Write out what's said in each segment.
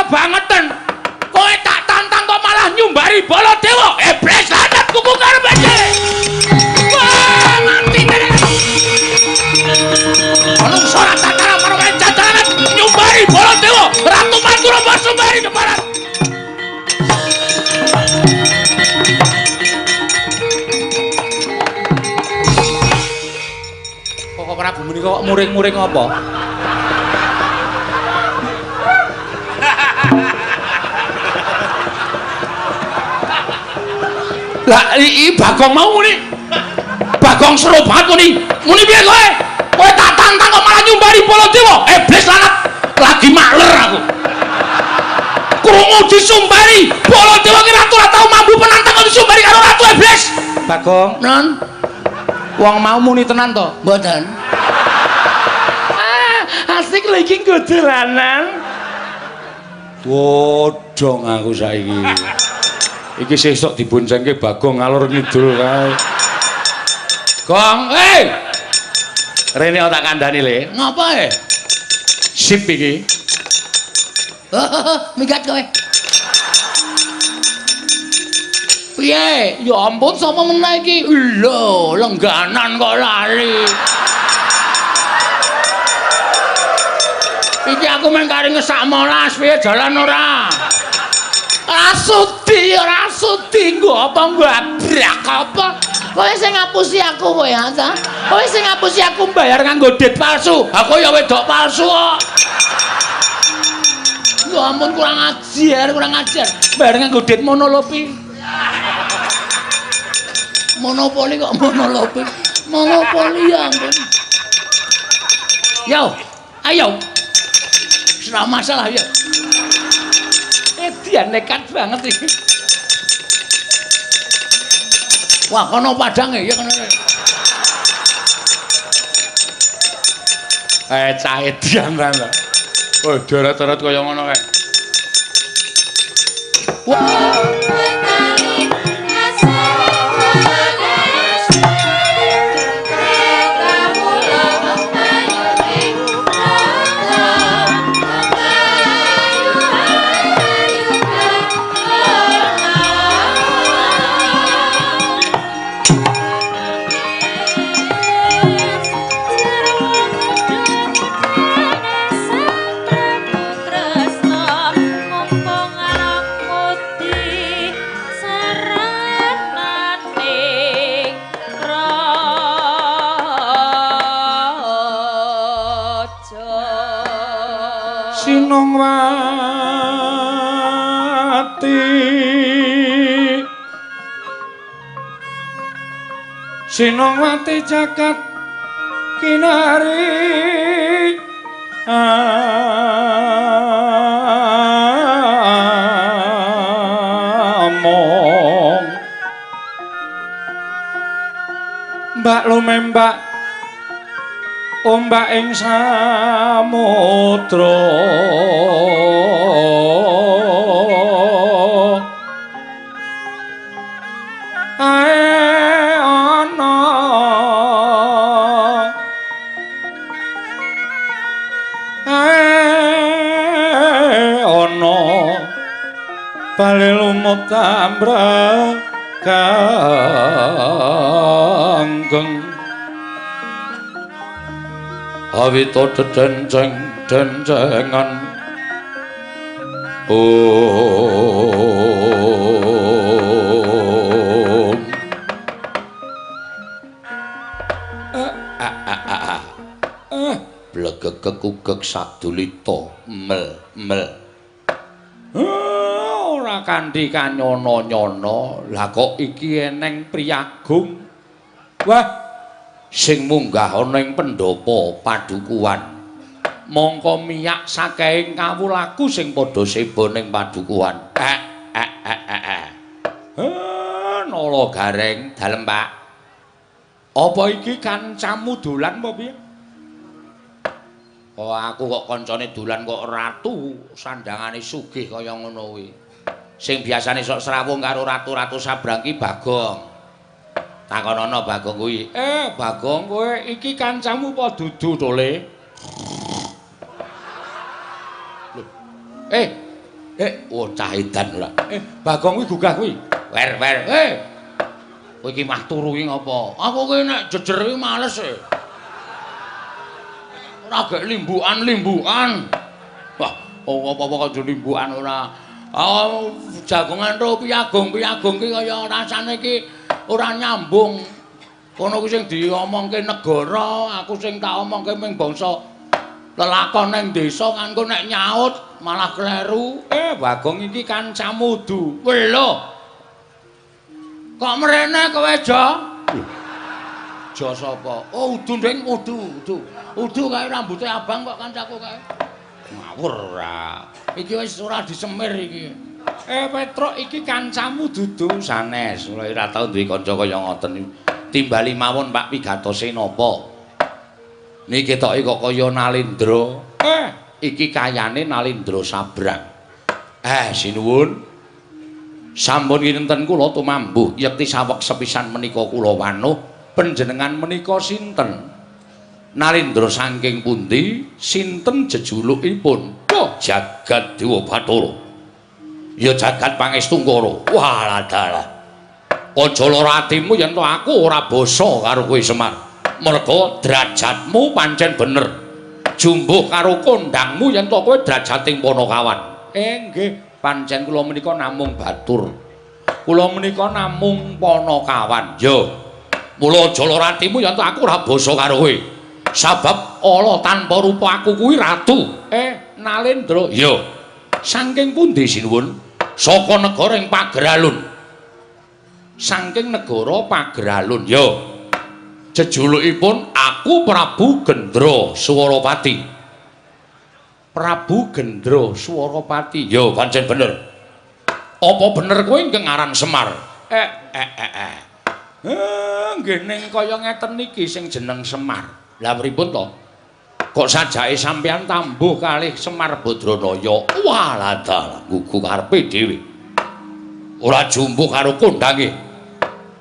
kebangetan. Kowe tak tantang kok malah nyumbari Baladewa. Iblis lanat kuku karepe. Wah, mati tenan. Ana suara tatara marang jajaran nyumbari Baladewa. Ratu Mantura sumbari deparan. Kok Prabu Muni kok muring-muring apa? Lah iki Bagong mau muni. Bagong seru banget muni. Muni piye kowe? Kowe tak tantang kok malah nyumbari Baladewa. Iblis lanat. Lagi makler aku. Krungu disumbari Baladewa ki ratu ora tau mampu penantang kok disumbari karo ratu iblis. Bagong, non. Wong mau muni tenan to? Mboten. Asik lho iki nggo dolanan. Wodong aku saiki. Iki sesuk diboncengke Bagong ngalor ngidul kae. Gong, Rene tak kandhani le. Ngapa Sip iki. Minggat kowe. Piye? Ya ampun sapa meneh iki? Lho, lengganan kok lali. Iki aku mung kari ngesak molas piye jalan ora? Rasuti nggo apa ngabrak apa? Kowe sing ngapusi aku kowe ya ta? Kowe sing ngapusi aku bayar nganggo dit palsu. Aku ya wedok palsu kok. Ya ampun kurang ajar. Bayar nganggo dit monolopi. Monopoli kok monolopi. Monopoli ya ampun. Yo, ayo. Ora masalah ya. Dia nekat banget iki. Wah, kono padange ya kono. Cah edian ta. Oh, deret-deret kaya ngono kae. Wah. Sinongwati jagat kinari among mbak lumembak ombak ing samudra bali lumut tambrakanggeng awita dedenjengan blegegek ugeg sadulita mel ora kanthi kanyono-nyono. Lah kok iki eneng priyagung. Wah, sing munggah ana ing pendhapa padukuhan. Mongko miyak sakehing kawulaku sing padha seba ning padukuhan. Nala gareng dalem, Pak. Apa iki kancamu dolan apa piye? Oh, aku kok kancane dolan kok ratu sandangane sugih kaya ngono kuwi. Sing biasane sok srawung karo ratu-ratu sabrang ki Bagong. Takonono Bagong kuwi. Bagong kowe iki kancamu apa dudu to, Le? Oh cah edan ora. Bagong kuwi gugah kuwi. Wer. Kowe iki mah turu iki ngopo? Aku ki nek jejer iki males e. Ora gek limbukan. Wah, apa-apa kok limbukan ora. Jagongan ro piagung ki kaya rasane ki ora nyambung. Kono ki sing diomongke negara, aku sing tak omongke mung bangsa lelakon ning desa kan kok nek nyaut malah kleru. Bagong iki kancamu Du. Lho. Kok mrene kowe, Jo? Jo sapa? Oh, Udu ndeng Udu kae rambuté abang kok kancaku kae. Ngawur ora. Iki wis ora disemir iki. Petruk iki kancamu dudu sanes. Ora tau duwe kanca kaya ngoten iki. Timbali mawon Pak Pigatose napa? Niki ketoke kok kaya Nalendra. Iki kayane Nalendra Sabrang. Sinuwun. Sampun kinten kula tumambuh yekti saweg sepisan menika kula wanuh panjenengan menika sinten? Nalendra saking pundi? Sinten jejulukipun? Jagat Dewa Bathara. Ya jagat Pangestungkara. Walah dalah. Aja lara atimu yen to aku ora basa karo kowe Semar. Merga derajatmu pancen bener. Jumbuh karo kondangmu yen to kowe derajating Panakawan. Nggih. Pancen kula menika namung batur. Kula menika namung Panakawan. Yo. Mula aja lara atimu yen aku ora basa karo kowe. Sabab ala tanpa rupa aku kuwi ratu. Nalendra. Yo. Saking pundi sinuwun? Saka negara ing Pageralun. Saking negara Pageralun. Yo. Jejulukipun aku Prabu Gendra Swaropati. Prabu Gendra Swaropati. Yo pancen bener. Apa bener kowe ingkang aran Semar? Nggih ning kaya ngeten niki sing jeneng Semar. Lah pripun to? Kok sajake sampeyan tambuh kalih Semar Badranaya? Walah dalah gugu karepe dhewe. Ora jumbuh karo kondange.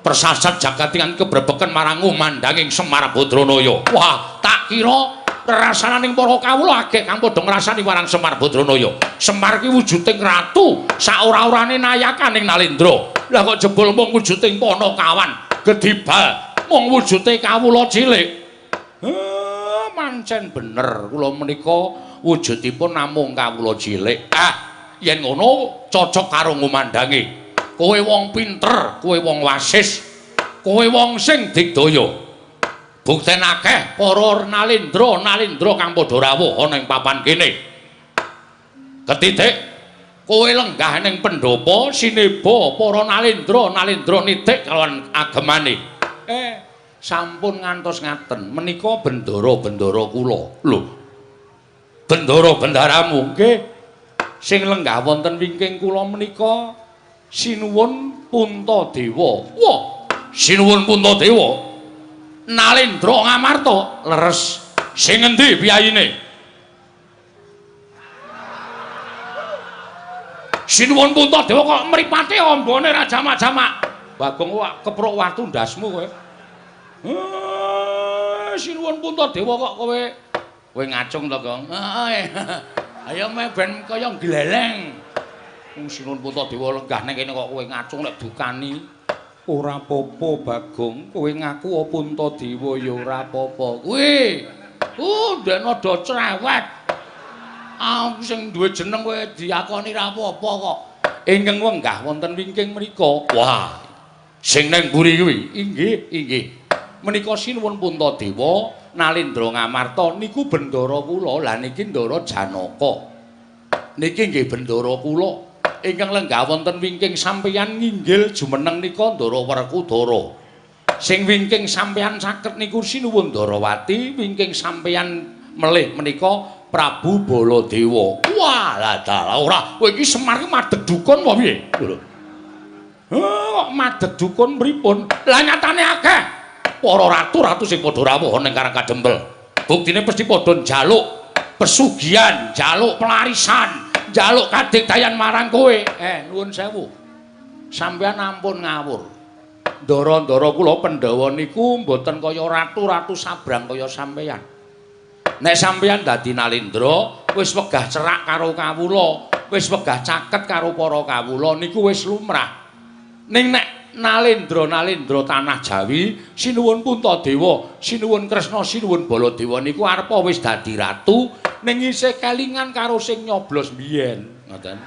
Persasat jagatingan kebrebeken marang umandanging Semar Badranaya. Wah, tak kira rasananing para kawula agek kang padha ngrasani marang Semar Badranaya. Semar ki wujuding ratu, sak ora-orane nayakaning Nalendra. Lah kok jebul mung wujuding Panakawan, gedibal mung wujude kawula cilik. Pancen bener kula menika wujudipun namung kawula cilik. Yen ngono cocok karo ngumandangi. Kowe wong pinter, kowe wong wasis, kowe wong sing digdaya. Bukten akeh para Nalendra kang padha rawuh ana ing papan kene. Ketitik kowe lenggah ning pendhapa sineba para Nalendra nitik kalawan agemane. Sampun ngantos ngaten menika bendara kula. Lho. Bendara-bendaramu nggih sing lenggah wonten wingking kula menika sinuwun Puntadewa. Wah, sinuwun Puntadewa. Nalendra Ngamarta leres sing endi piyayine? Sinuwun Puntadewa kok mripate ambane ra jamak-jamak. Bagong kok kepruk watu ndasmu kowe. Sinuwun Puntadewa kok kowe ngacung to, Gong? Ayo ben kaya gleleng. Sinuwun Puntadewa lenggah ning kene kok kowe ngacung lek dukani. Ora apa-apa Bagong, kowe ngaku Puntadewa ya ora apa-apa. Kuwi ndek nada cerewet. Sing duwe jeneng kowe diakoni ra apa-apa kok. Ingkang wenggah wonten wingking mriku. Wah, sing ning mburi kuwi. Inggih. Menika sinuwun Puntadewa, Nalendra Ngamarta niku bendara kula. Lah niki Ndara Janaka. Niki nggih bendara kula. Ingkang lenggah wonten wingking sampeyan nginggil jumeneng nika Ndara Werkudara. Sing wingking sampeyan saged niku sinuwun Ndarawati, wingking sampeyan melih menika Prabu Baladewa. Walah dalah ora kowe iki Semar ki madeg dukun apa piye? Kok madeg dukun pripun? Lah nyatane akeh para ratu-ratu sing padha rawuh ning Karang Kadempel. Buktine mesti padha njaluk pesugihan, njaluk pelarisan. Jaluk kadigdayan marang kowe. Nuwun sewu. Sampeyan ampun ngawur. Ndara-ndara kula Pandhawa niku mboten kaya ratu-ratu Sabrang kaya sampeyan. Nek sampeyan dadi Nalendra, wis wegah cerak karo kawula. wis wegah caket karo para kawula niku wis lumrah. Ning nek Nalendra tanah Jawi, sinuwun Puntadewa, sinuwun Kresna, sinuwun Baladewa niku arepa wis dadi ratu ning isih kelingan karo sing nyoblos biyen, ngoten.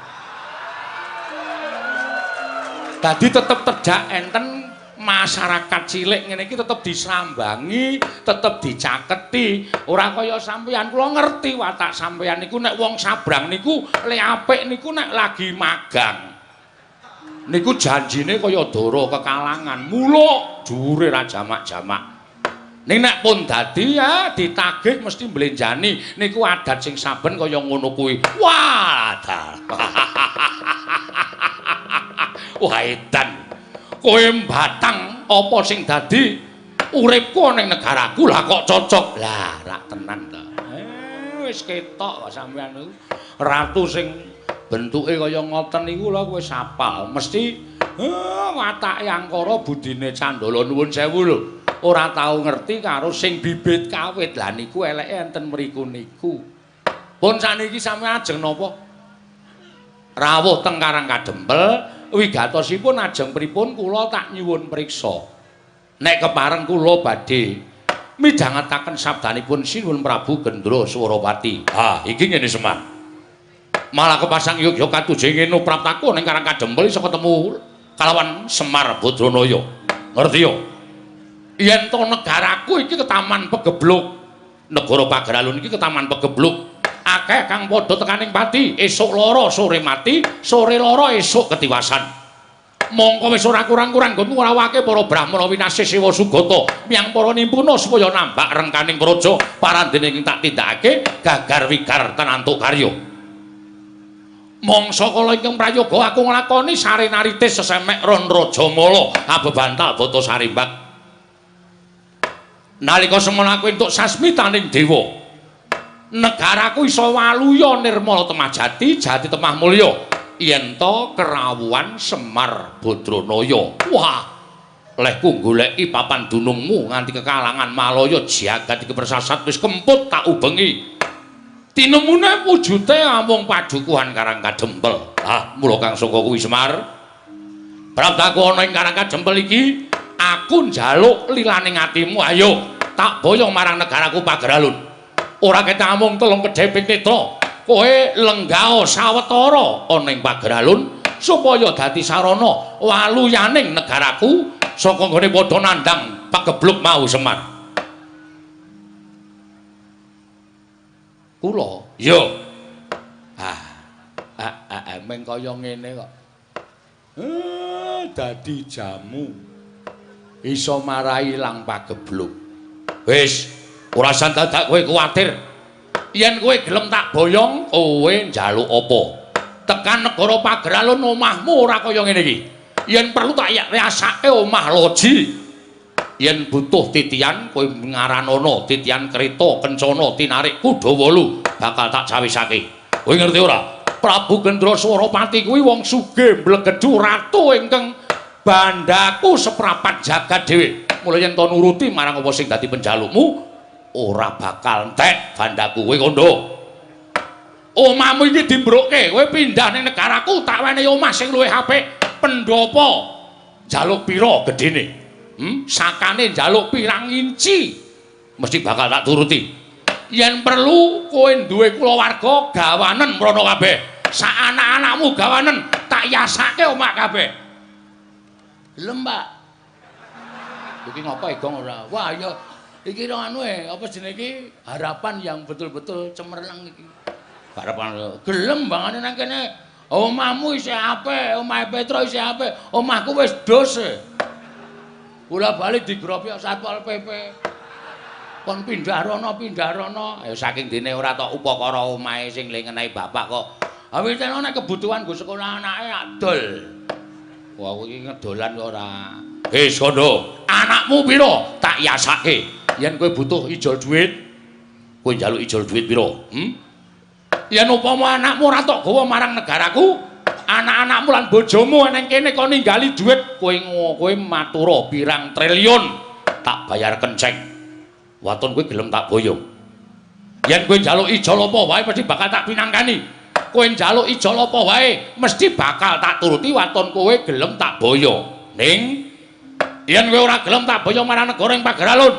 Dadi tetep tejak enten masyarakat cilik ngene iki tetep disambangi, tetep dicaketi. Ora kaya sampeyan, kula ngerti watak sampeyan niku nek wong sabrang niku le apik niku nek lagi magang. Niku janjine kaya dara kekalangan, mula dhuwure ra jamak-jamak. Ning nek pun dadi ya ditagih mesti mblenjani niku adat sing saben kaya ngono kuwi. Wadah. Wah edan. Kowe mbatang apa sing dadi uripku ning negaraku lah kok cocok. Lah rak tenan ta. Wis ketok kok sampeyan niku. Ratu sing bentuke kaya ngoten niku lho kowe sapal. Mesti watake angkara budine Candala nuwun sewu lho. Ora tau ngerti karo sing bibit kawit. Lah niku eleke enten mriku niku. Pun sakniki sampeyan ajeng napa? Rawuh teng Karang Kadempel. Wigatosipun ajeng pripun kula tak nyuwun priksa. Nek kepareng kula badhe midhangetaken sabdanipun Sinuwun Prabu Gendra Swarawati. Ha, iki ngene Semar. Malah kepasang Yogya katuje ngene praptaku ning Karang Kadempel iso ketemu kalawan Semar Badranaya. Ngerti yo? Yen to negaraku iki ketaman pegebluk. Negara Pageralun iki ketaman pegebluk. Akeh kang padha tekaning pati, esuk lara sore mati, sore lara esuk ketiwasan. Mongko wis ora kurang-kurang nggonku ngrawake para Brahmana winasih Sewa Sugata miyang para nimpuna supaya nambak rengkaning praja parandene ing tak tindakake gagar wigar tenantuk karya. Mangsa kala ingkang prayoga aku nglakoni sarenaritis sesemek ron Rajamala abebantal bata sarimbak. Nalika semana aku entuk sasmitaning dewa. Negaraku iso waluya nirmala temajati, jati temah mulya. Yen to kerawuhan Semar Badranaya. Wah, lehku goleki papan dunungmu nganti kekalangan malaya jagat iki persasat wis kemput tak ubengi. Tinemune wujude amung padukuhan Karang Kadempel. Ah, mula kang saka kuwi Semar. Praptaku ana ing Karang Kadempel iki, aku njaluk lilaning atimu, ayo tak boyong marang negaraku Pageralun. Ora ketamung telung kedheping netra, kowe lenggao sawetara ana ing Pageralun supaya dadi sarana waluyaning negaraku saka nggone padha nandhang pagebluk mau Semar. Kula, yo. Meng kaya ngene kok. Dadi jamu iso marai ilang pagebluk. Wis ora san dadak kowe kuwatir. Yen kowe gelem tak boyong, kowe njaluk apa? Tekan negara Pageralun omahmu ora kaya ngene iki. Yen perlu tak riasake omah loji. Yen butuh titian kowe ngaranana titian kereta kencana tinarik kuda 8 bakal tak jawisake. Kowe ngerti ora? Prabu Gendra Swarawati kuwi wong sugih mblegedhu ratu ingkang bandaku seprapat jagat dhewe. Mula yen to nuruti marang apa sing dadi penjalukmu, ora bakal entek bandaku kowe kondo. Omahmu iki dimbrokke, kowe pindah ning negaraku tak wenehi omah sing luwih apik. Pendopo njaluk pira gedene? Sakane njaluk pirang inci? Mesti bakal tak turuti. Yen perlu kowe duwe kulawarga gawanen mrono kabeh. Sak anak-anakmu gawanen tak yasake omah kabeh. Gelem, Pak? Iki ngapa Egong ora? Wah, ya iki anu apa jenenge iki harapan yang betul-betul cemerlang iki. Harapan gelem bangane nang kene. Omahmu isih apik, omahe Petra isih apik, omahku wis dos. Bola balik digropi Satpol PP. Kon pindah rono. Ya saking dene ora tok upakara omahe sing lengenahi bapak kok. Awitene nek kebutuhan go sekolah anake adol. Wah, iki ngedolan kok ora. Sono, anakmu pira? Tak yasake. Yen kowe butuh ijol dhuwit, kowe njaluk ijol dhuwit pira? Yen upama anakmu ora tok gawa marang negaraku, anak-anakmu lan bojomu nang kene kok ninggali dhuwit, kowe matura pirang triliun tak bayar kenceng. Waton kowe gelem tak boyong. Yen kowe njaluk ijol apa wae mesti bakal tak pinangkani. kowe njaluk ijol apa wae mesti bakal tak turuti waton kowe gelem tak boyo. Ning yen kowe ora gelem tak boyo marang negara ing Pagaralun,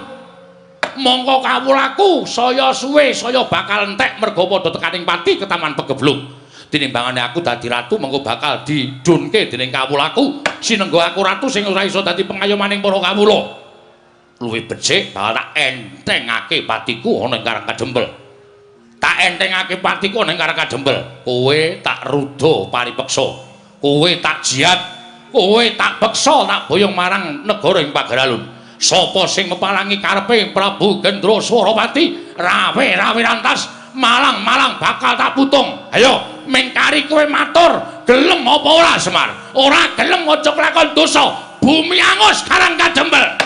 mongko kawulaku saya suwe saya bakal entek mergo padha tekaning pati ke Taman Pegebluk. Tinimbangane aku dadi ratu mengko bakal didunke dening kawulaku sinenggo aku ratu sing ora iso dadi pengayomaning para kawula. Luwih becik bakal tak entengake patiku ana ing Karang Kadempel. Tak entengake patiku ana ing Karang Kadempel. Kowe tak ruda paripeksa. Kowe tak jiat, kowe tak beksa tak boyong marang negara ing Pagaralun. Sapa sing mepalangi karepe Prabu Gendra Swaropati, rawe-rawe rantas malang-malang bakal tak putung. Ayo mengkari kowe matur gelem apa ora Semar? Ora gelem aja kelakon dosa. Bumi angus Karang Kadempel.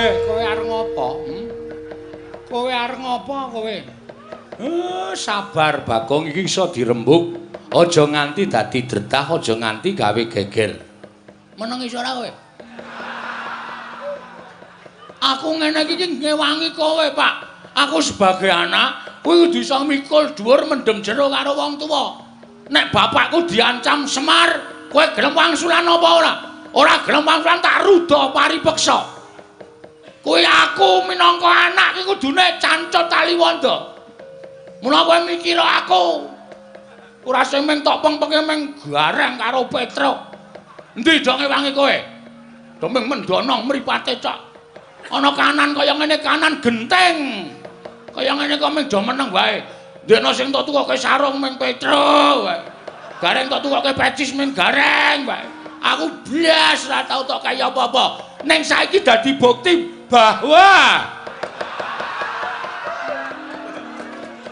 Kowe arep ngopo? Kowe arep ngopo kowe? Sabar Bagong iki iso dirembug. Aja nganti dadi dretah, aja nganti gawe geger. Meneng iso ora kowe? Aku ngene iki ngewangi kowe, Pak. Aku sebagai anak, kowe kudu iso mikul dhuwur mendem jero karo wong tuwa. Nek bapakku diancam Semar, kowe gelem wangsulan apa ora? Ora gelem wangsulan tak ruda paripeksa. Kowe aku minangka anak iki kudune cancut taliwondo. Mula kowe mikir aku. Ora sing meng tok peng-penge meng gareng karo Petruk. Endi do ngewangi kowe? Do meng mendono mripate cok. Ana kanan kaya ngene kanan genteng. Kaya ngene kok meng do meneng wae. Ndekno sing tok tukoke sarung meng Petruk wae. Gareng tok tukoke pecis meng gareng wae. Aku blas ora tau tok kaya apa-apa. Ning saiki dadi bukti bahwa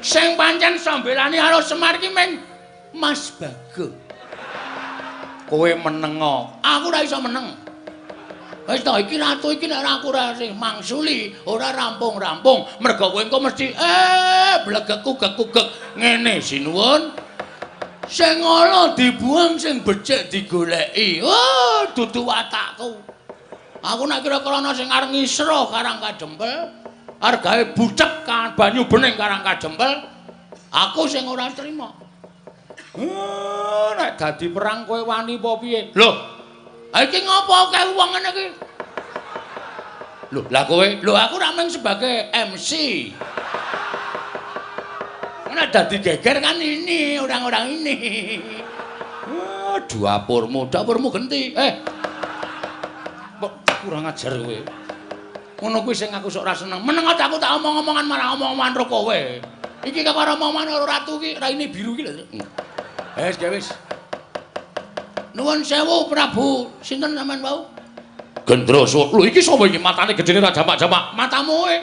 sing pancen sambelani karo Semar ki meng Mas Bagong. Kowe meneng, aku ora iso meneng. Wis to iki ratu iki nek aku ora sing mangsuli, ora rampung-rampung, mergo kowe engko mesti blegek-gugek ngene sinuwun. Sing ala dibuang sing becik digoleki. Oh, dudu watakku. Aku nek kira-kira ana sing arep ngisra Karang Kadempel, arep gawe bucek kan banyu bening Karang Kadempel, aku sing ora trima. Nek dadi perang kowe wani apa piye? Lho, iki ngopo kae wong ngene iki? Lho, lah kowe, lho aku ra mung sebagai MC. Nek dadi geger kan ini, orang-orang ini. Dapurmu genti. Kurang ajar kowe. Ngono kuwi sing aku sok ora seneng. Meneng aku tak omong-omongan marang omong-omongan karo kowe. Iki karo omongan karo ratu iki raine biru iki lho. Wis. Nuwun sewu Prabu, sinten sampean wau? Gendra Sura. Lho iki sapa iki matane gedene ra jamak-jamak. Matamu kowe.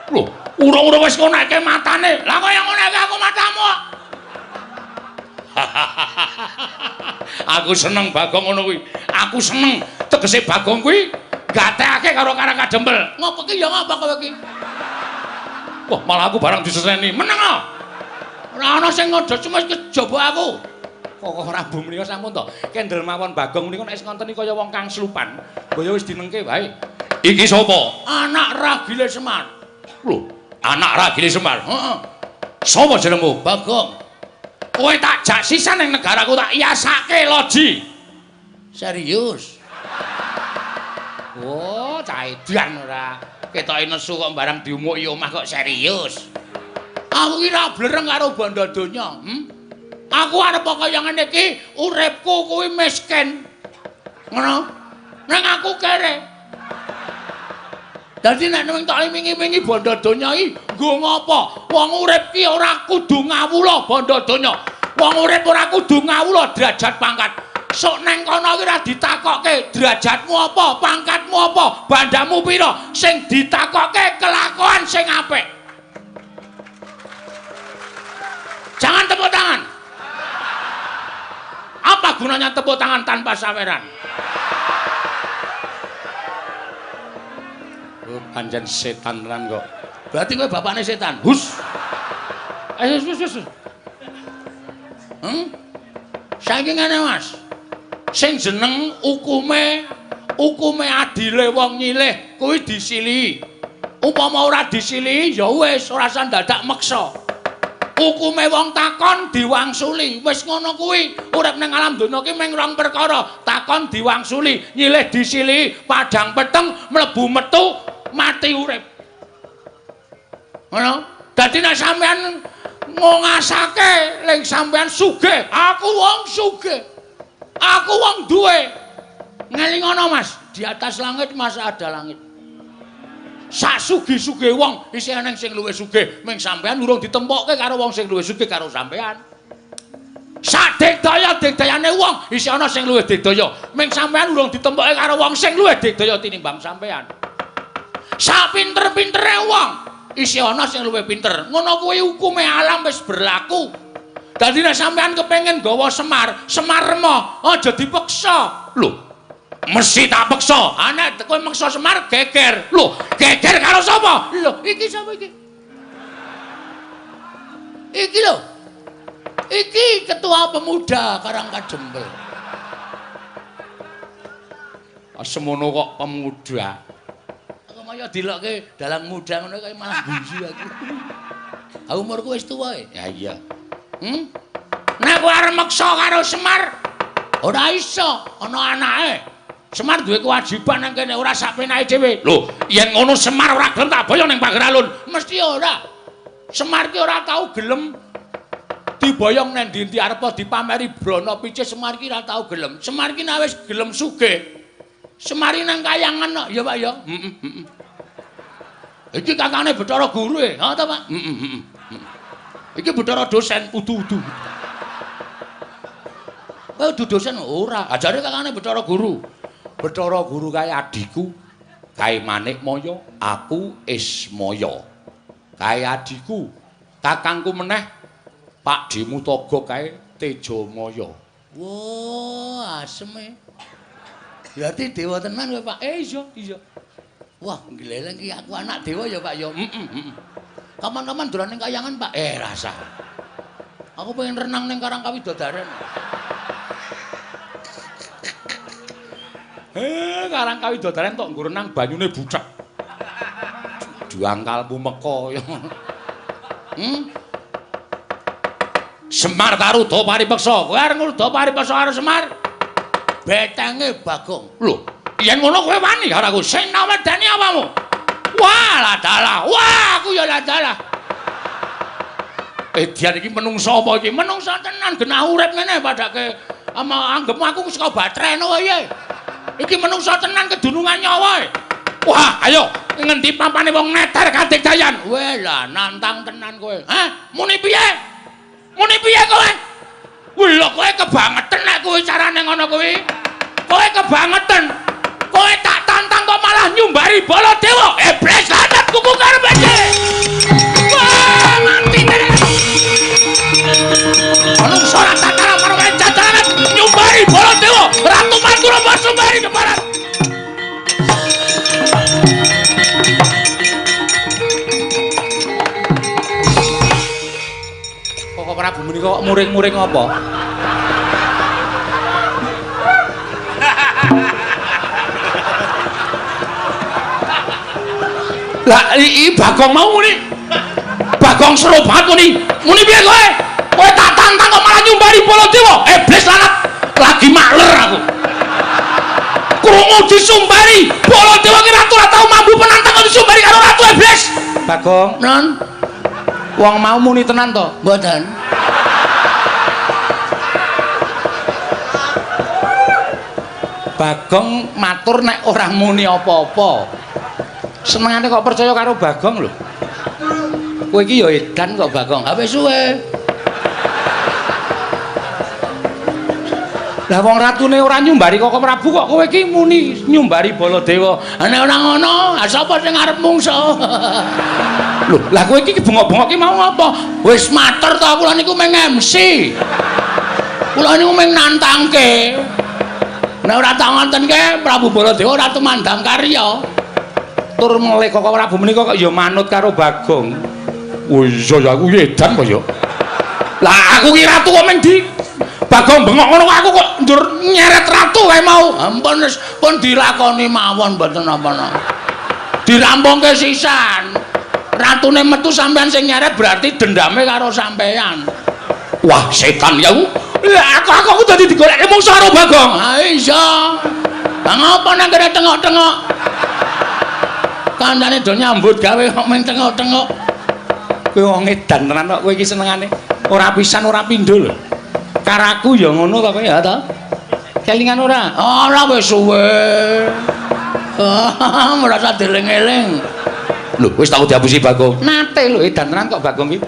Lho, ura-ura wis ngoneke matane. Lah kok yang ngoneke aku matamu. Aku seneng Bagong ngono kuwi. Aku seneng tegese Bagong kuwi gatekake karo Karang Kadempel. Ngopo ki ya ngapa kowe iki? Wah, malah aku barang diseseni. Meneng ah. Ora ana sing ngodo cuma kejaba aku. Kok Prabu menika sampun to. Kendel mawon Bagong menika nek ngonteni kaya wong kang slupan. Kaya wis dinengke wae. Iki sapa? Anak ragile Semar. Lho, anak ragile Semar. Heeh. Sapa jenengmu? Bagong. Kowe tak jak sisan ning negaraku tak iasake loji. Serius. Oh, cah edan ora. Ketoke nesu kok barang diumuki omah kok serius. Aku ki ra blereng karo bondo donya, Aku arep kaya ngene iki, uripku kuwi miskin. Ngono. Nang aku kere. Dadi nek mung tak imingi-imingi bondo donya iki, nggo ngopo? Wong urip ki ora kudu ngawula bondo donya. Wong urip ora kudu ngawula derajat pangkat. Sok neng kono ki ora ditakokke derajatmu apa, pangkatmu apa, bandamu pira, sing ditakokke kelakuan sing apik. Jangan tepuk tangan. Apa gunanya tepuk tangan tanpa saweran? Oh, pancen setan tenan kok. Berarti kowe bapakne setan. Hus. Wis. Saiki ngene Mas. Sing jeneng ukume adile wong nyilih kuwi disilihi. Upama ora disilihi ya wis ora usah dadak meksa. Ukume wong takon diwangsuli. Wis ngono kuwi. Urip ning alam donya ki mung rong perkara. Takon diwangsuli, nyilih disilihi, padhang peteng mlebu metu mati urip. Ngono. Dadi nek sampean ngongasake ning sampean sugih, aku wong sugih. Aku wong duwe. Ngelingono Mas, di atas langit masih ada langit. Sak sugih-sugih wong isih ana sing luwih sugih, ming sampean urung ditempokke karo wong sing luwih sugih karo sampean. Sak digdaya-digdayane wong isih ana sing luwih digdaya, ming sampean urung ditempokke karo wong sing luwih digdaya tinimbang sampean. Sak pinter-pintere wong isih ana sing luwih pinter. Ngono kuwi hukume alam wis berlaku. Dadi nek sampean kepengin gawa Semar, Semar remo, aja dipeksa. Lho, mesti tak peksa. Nek kowe meksa Semar geger. Lho, geger karo sapa? Lho, iki sapa iki? Iki lho. Iki ketua pemuda Karangkajembel. Semono kok pemuda. Aku kaya dilokke dalang muda ngono kaya malah guyu aku. Aku umurku wis tuwa e. Ya iya. Nek kowe arep meksa karo Semar, ora iso, ana anake. Semar duwe kewajiban nang kene ora sak penake dhewe. Lho, yen ngono Semar ora gelem tak boyong ning pager alun. Mesti ora. Semar ki ora tau gelem diboyong nang ndi-ndi arep dipameri brana picis. Semar ki ora tau gelem. Semar ki nek wis gelem sugih. Semar nang kayangan kok, ya Pak ya. Iki kakane Bathara Guru e, ha ta Pak? Iki Bathara dosen udu-udu. Kowe udu dosen ora. Ajare kakane Bathara Guru. Bathara Guru kae adikku, kae Manikmaya, aku Ismaya. Kae adikku, kakangku meneh Pak Dimutaga kae Tejamaya. Wah, asem e. Berarti dewa tenan kowe Pak. Iya. Wah, gleleng ki aku anak dewa ya Pak ya. Kapan-kapan dolan ning kayangan, Pak? Rasa. Aku pengen renang ning Karangkawi Dodaren. Karangkawi Dodaren tok nggo renang banyune bucek. Duangkalmu meko ya. Semar Taruda paripeksa. Kowe arep ngruda paripeksa karo Semar. Betenge Bagong. Lho, yen ngono kowe wani karo aku. Sing nawedani apamu? Wah, ladalah. Wah, aku ya ladalah. Dian iki menungsa apa iki? Menungsa tenan genah urip ngene padake anggepmu aku saka batreno wae. Iki menungsa tenan kedunungan nyawa. Wah, ayo ngendi pampane wong neter kadigdayan. Weh lah nantang tenan kowe. Hah? Muni piye? Muni piye kowe? Wih lho kowe kebangetan nek kowe carane ngono kuwi. Kowe kebangetan. Kowe tak tantang kok malah nyumbari Baladewa. Iblis lanat kuku karepe. Wah, mati tenan. Manungsa ora tatara karo jajaran nyumbari Baladewa. Ratu Mandura Basumbari keparat. Kok Prabu menika kok muring-muring apa? Lah iki Bagong mau muni. Bagong seru banget muni piye kowe? Kowe tak tantang kok malah nyumbari Baladewa. Iblis lanat lagi makler aku. Krungu disumbari Baladewa ki ratu ora tau mampu penantang kok disumbari karo ratu iblis. Bagong, non. Wong mau muni tenan to? Mboten. Bagong matur nek ora muni apa-apa. Senengane kok percaya karo Bagong lho. Kowe iki ya edan kok Bagong. Ha wis suwe. Lah wong ratune ora nyumbari kok Prabu kok kowe iki muni nyumbari Baladewa. Nek ora ngono, sapa sing arep mungsa? Lho, lah kowe iki bengok-bengok ki mau apa? Wis matur to kula niku meng MC. Kula niku meng nantangke. Nek ora tak ngontenke Prabu Baladewa ora tumandang karya. Tur meleh kok Prabu menika kok ya manut karo Bagong. Oh iya ya aku edan kok ya. Lah aku ki ratu kok meng Bagong bengok ngono aku kok njur nyeret ratu kae mau. Ampun wis pun dilakoni mawon mboten napa-napa. Dirampungke sisan. Ratune metu sampean sing nyeret berarti dendame karo sampean. Wah, setan ya. Aku dadi digoleki mungsuh karo Bagong. Ha iya. Lah ngopo nang kene tengok-tengok? Kancane do nyambut gawe kok mung tengok-tengok. Kowe wong edan tenan kok kowe iki senengane. Ora pisan ora pindho lho. Karaku ya ngono to kowe ya to. Kelingan ora? Ora wis suwe. Merasa dieling-eling. Lho, wis tau diapusi Bagong. Nate lho edan tenan kok Bagong iki.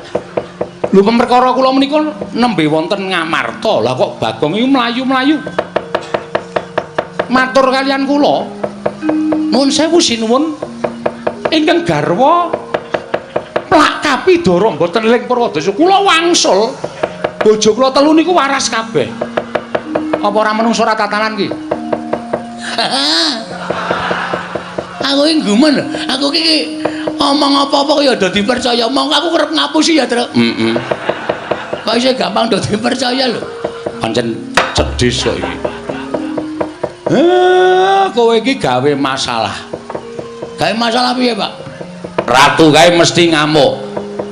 Lho perkara kula menika nembe wonten Ngamarta. Lah kok Bagong iki mlayu-mlayu. Matur kalian kula. Nuwun sewu sinuwun. Ingkang garwa Plakapi Dara mboten eling Purwadasa. Kula wangsul bojo kula telu niku waras kabeh. Apa ora menungso ora tatanan ki? Aku iki gumen. Aku iki omong apa-apa ya do dipercaya. Mongko aku kerep ngapusi ya, Tru. Heeh. Kok isih gampang do dipercaya lho. Pancen cedhis kok iki. Kowe iki gawe masalah. Gawe masalah piye, Pak? Ratu kae mesti ngamuk.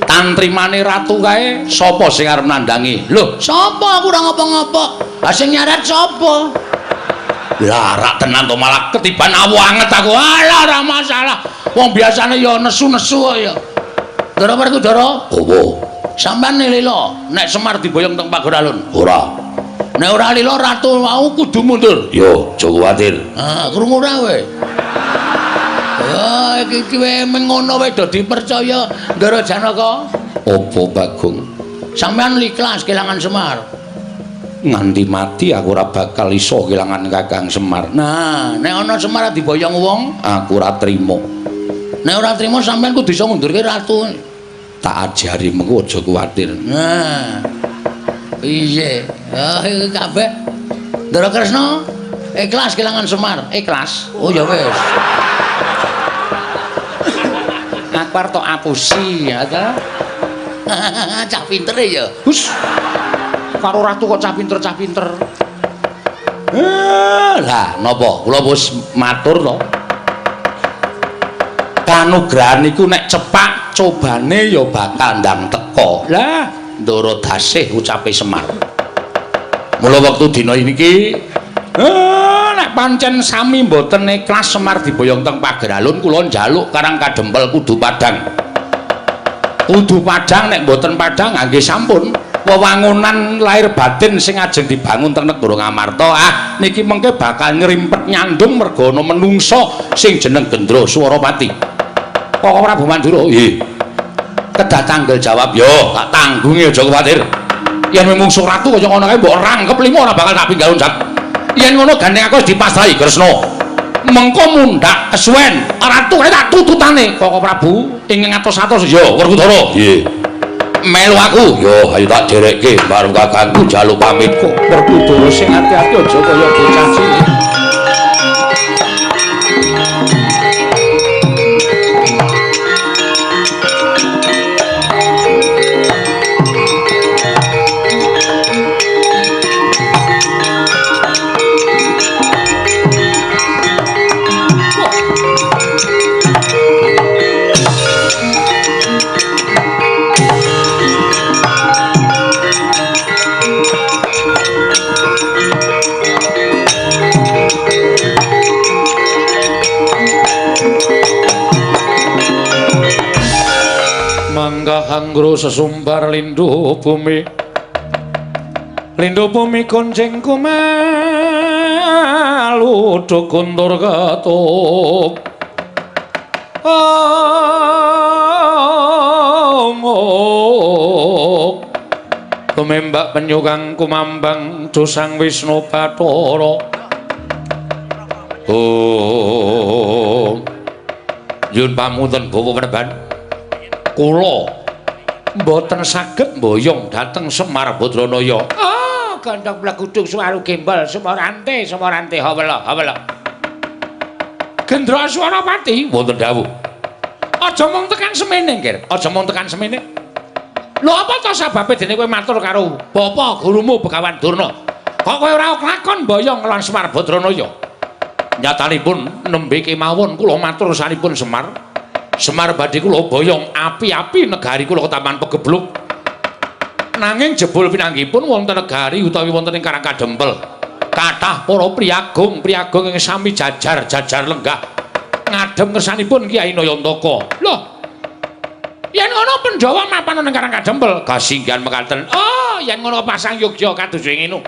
Tantrimane ratu kae sapa sing arep nandangi? Lho, sapa aku ora ngopo-ngopo. Lah sing nyaret sapa? Lah rak tenan to malah ketiban awu anget aku. Alah ora masalah. Wong biasane ya nesu-nesu kok ya. Ndara Werkudara? Apa? Sampeyan lila nek Semar diboyong teng pager alun? Ora. Nek ora lila ratu mau kudu mundur. Yo, aja kuwatir. Ah, krungu ora kowe? Oh, iki kowe mengono wae do dipercaya Ndara Janaka. Apa Bagong? Sampeyan ikhlas kelangan Semar. Nganti mati aku ora bakal iso kelangan Kakang Semar. Nah, nek ana Semar diboyong wong, aku ora trima. Nek ora trima sampeyan kudu iso ngundurke ratu. Tak ajari mengko aja kuwatir. Nah. Piye? Ah, iki kabeh. Ndara Kresna ikhlas kelangan Semar. Ikhlas. Oh ya wis. Aku arep tok apusi ya ta. Cah pinter ya. Hus. Karo ratu kok cah pinter. Lah napa kula wis matur to. Kanugrahan iku nek cepak cobane ya bakal ndang teka. Lah Ndara Dasih ucape Semar. Mula wektu dina niki nek pancen sami mboten ikhlas Semar diboyong teng pager alun kula njaluk Karang Kadempel Kudu Padang. Kudu Padang nek mboten Padang nggih sampun wewangunan lahir batin sing ajeng dibangun teng negara Ngamarta. Ah niki mengke bakal ngrimpet nyandung merga ana menungsa sing jeneng Gendra Swaropati. Kok Prabu Mandura? Nggih. Kedah tanggel jawab, yo tak tanggungi aja kuwatir. Yen mungsuh ratu kaya ngono kae mbok rangkep limo ora bakal tak pinggal unjat. Yen ngono gandeng aku wis dipasrahi Kresna. Mengko mundhak kesuwen ratu kae tak tututane. Kok Prabu ing ngatos-atos yo Werkudara. Nggih. Melu aku. Yo ayo tak derekke bareng kakangku jaluk pamit kok. Werkudara sing ati-ati aja kaya bocah cilik. Anggro sesumbar lindhu bumi gonceng kumalu dukuntur katup tumembak penyukang kumambang dosang Wisnu Bathara yun pamunten Bawa Peneban kula mboten saged mboyong dhateng Semar Badranaya. Oh, gandheng blagudung suwaru gembal Semorante hawala. Gendra Swaropati wonten dawuh. Aja mung tekan semene, Nggih. Aja mung tekan semene. Lho apa to sebabe dene kowe matur karo bapa gurumu Begawan Durna? Kok kowe ora kelakon boyong lawan Semar Badranaya? Nyatanipun nembe kemawon kula matur sanipun Semar. Semar badhe kula boyong api-api negari kula Ketaman Pegebluk. Nanging jebul pinanggipun wonten negari utawi wonten ing Karangkadempel. Kathah para priyagung ing sami jajar lenggah. Ngadhem kersanipun Kyai Nayantaka. Lho, yen ngono Pandhawa mapan ning Karangkadempel, kasinggihan mekaten. Oh, yen ngono pasang Yogya kados ngene.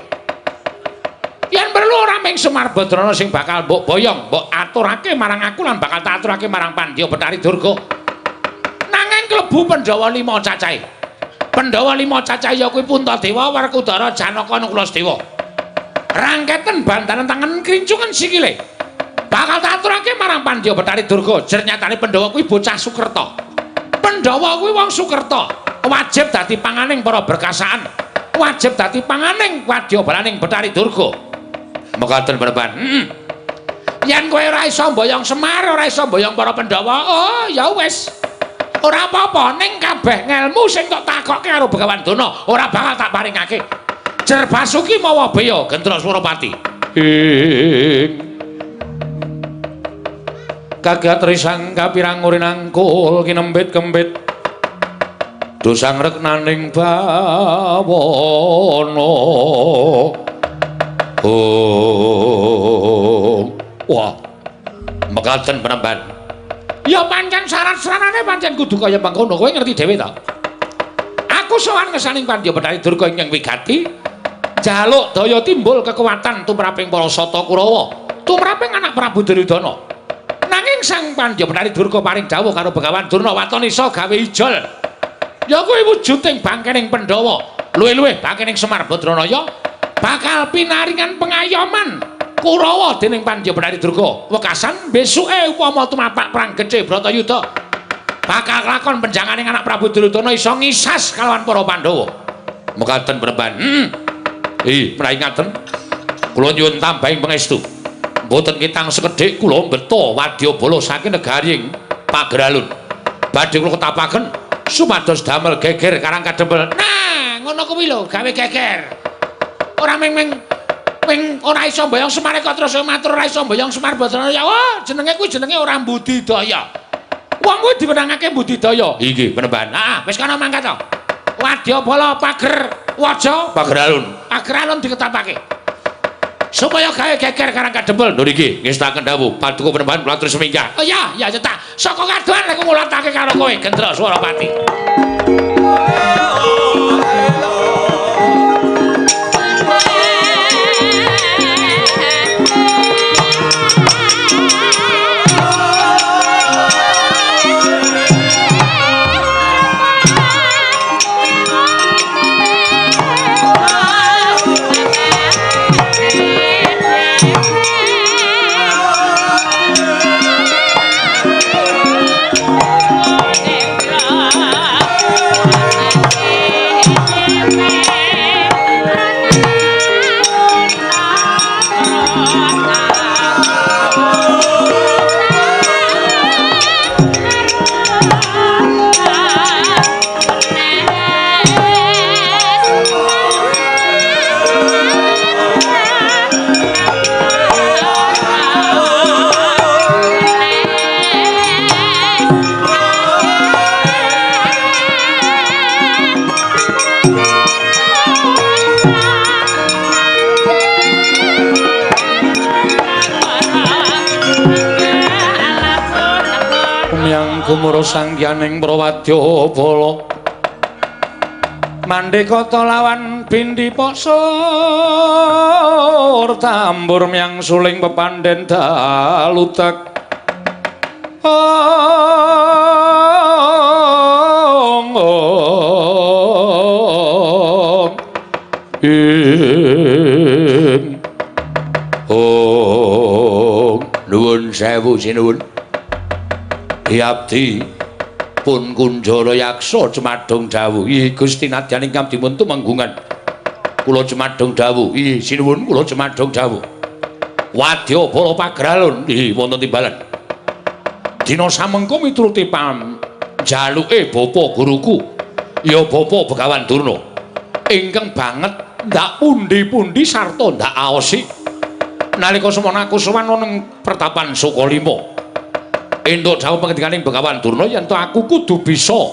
Yen perlu ora ming Semar Badrana sing bakal mbok boyong, mbok aturake marang aku lan bakal tak aturake marang Pandya Betari Durga. Nanging klebu Pandhawa 5 cacahe. Pandhawa 5 cacahe ya kuwi Puntadewa, Werkudara, Janaka, Nuklasedewa. Rangketen bantaran tangan krincungan sikile. Bakal tak aturake marang Pandya Betari Durga. Jer nyatane Pandhawa kuwi bocah Sukerta. Pandhawa kuwi wong Sukerta, wajib dadi panganing para berkasaan. Wajib dadi panganing wadya balaning Betari Durga. Mekaten Praban. Yen kowe ora iso mboyong Semar, ora iso mboyong para Pandhawa, oh ya wis. Ora apa-apa, ning kabeh ngelmu sing tak takokke karo Begawan Durna, ora bakal tak paringake. Jer Basuki mawa beya Gendra Suropati. Kagat risang kapirang urinangkul kinembit-kembit dosang reknaning bawana. Oh, wah, mekaten Penemban. Ya pancen syarat-syaratane pancen kudu kaya mangkono, kowe ngerti dhewe ta? Aku sowan ngesaning Pandya Betari Durga ing wigati, jaluk daya timbul kekuatan tumraping para Sata Kurawa, tumraping anak Prabu Duryudana. Nanging Sang Pandya Betari Durga paring dawuh karo Begawan Durna waton iso gawe ijol. Ya kuwi wujuding bangkening Pandhawa, luwih-luwih bangkening Semar Badranaya bakal pinaringan pengayoman Kurawa dening Pandya Betari Durga. Wekasan besuke upama tumapak perang gece Bratayuda bakal lakon penjanganing anak Prabu Duryudana iso ngisas kalawan para Pandhawa. Mekaten Praban. Menawi ngaten kula nyuwun tambahing pangestu. Mboten kitang sekedhik kula mbeta wadyabala saking negaring Pageralun. Badhe kula ketapaken supados damel geger Karangkadempel. Nah, ngono kuwi lho, gawe geger. Ora ming ora iso mboyong Semar kok terus matur ora iso mboyong Semar Badranaya. Oh, jenenge kuwi jenenge ora budidaya. Wong kuwi diwenangake budidaya. Inggih, Penemban. Wis kana mangkat to. Wadyabala Waja Pageralun. Pageralun diketapake. Supaya gawe geger Karangkadempel. Lho niki ngestaken dawuh Paduka Penemban kula atur seminggah. Oh iya, ya cetak. Saka kadohan aku ngulotake karo kowe Gendra Suropati. Gumura sangyaning prawadyabala mandekata lawan bindi pasur tambur miyang suling pepandhen dalutek nuwun sewu sinuwun Abdi pun Kunjara Yaksa Cemadhong dawuh. Gusti nadyan ingkang dipun tumenggungan. Kula Cemadhong dawuh. Sinuwun kula Cemadhong dawuh. Wadyabala Pageralun wonten timbalan. Dina samengko mituruti jaluke bapa guruku Ya Bapa Begawan Durna. Ingkang banget ndak pundi-pundi sarta ndak aosi. Nalika semana aku sowan ning pertapan Sukalima. Entuk dawuh pangandikaning Begawan Durna yen to aku kudu bisa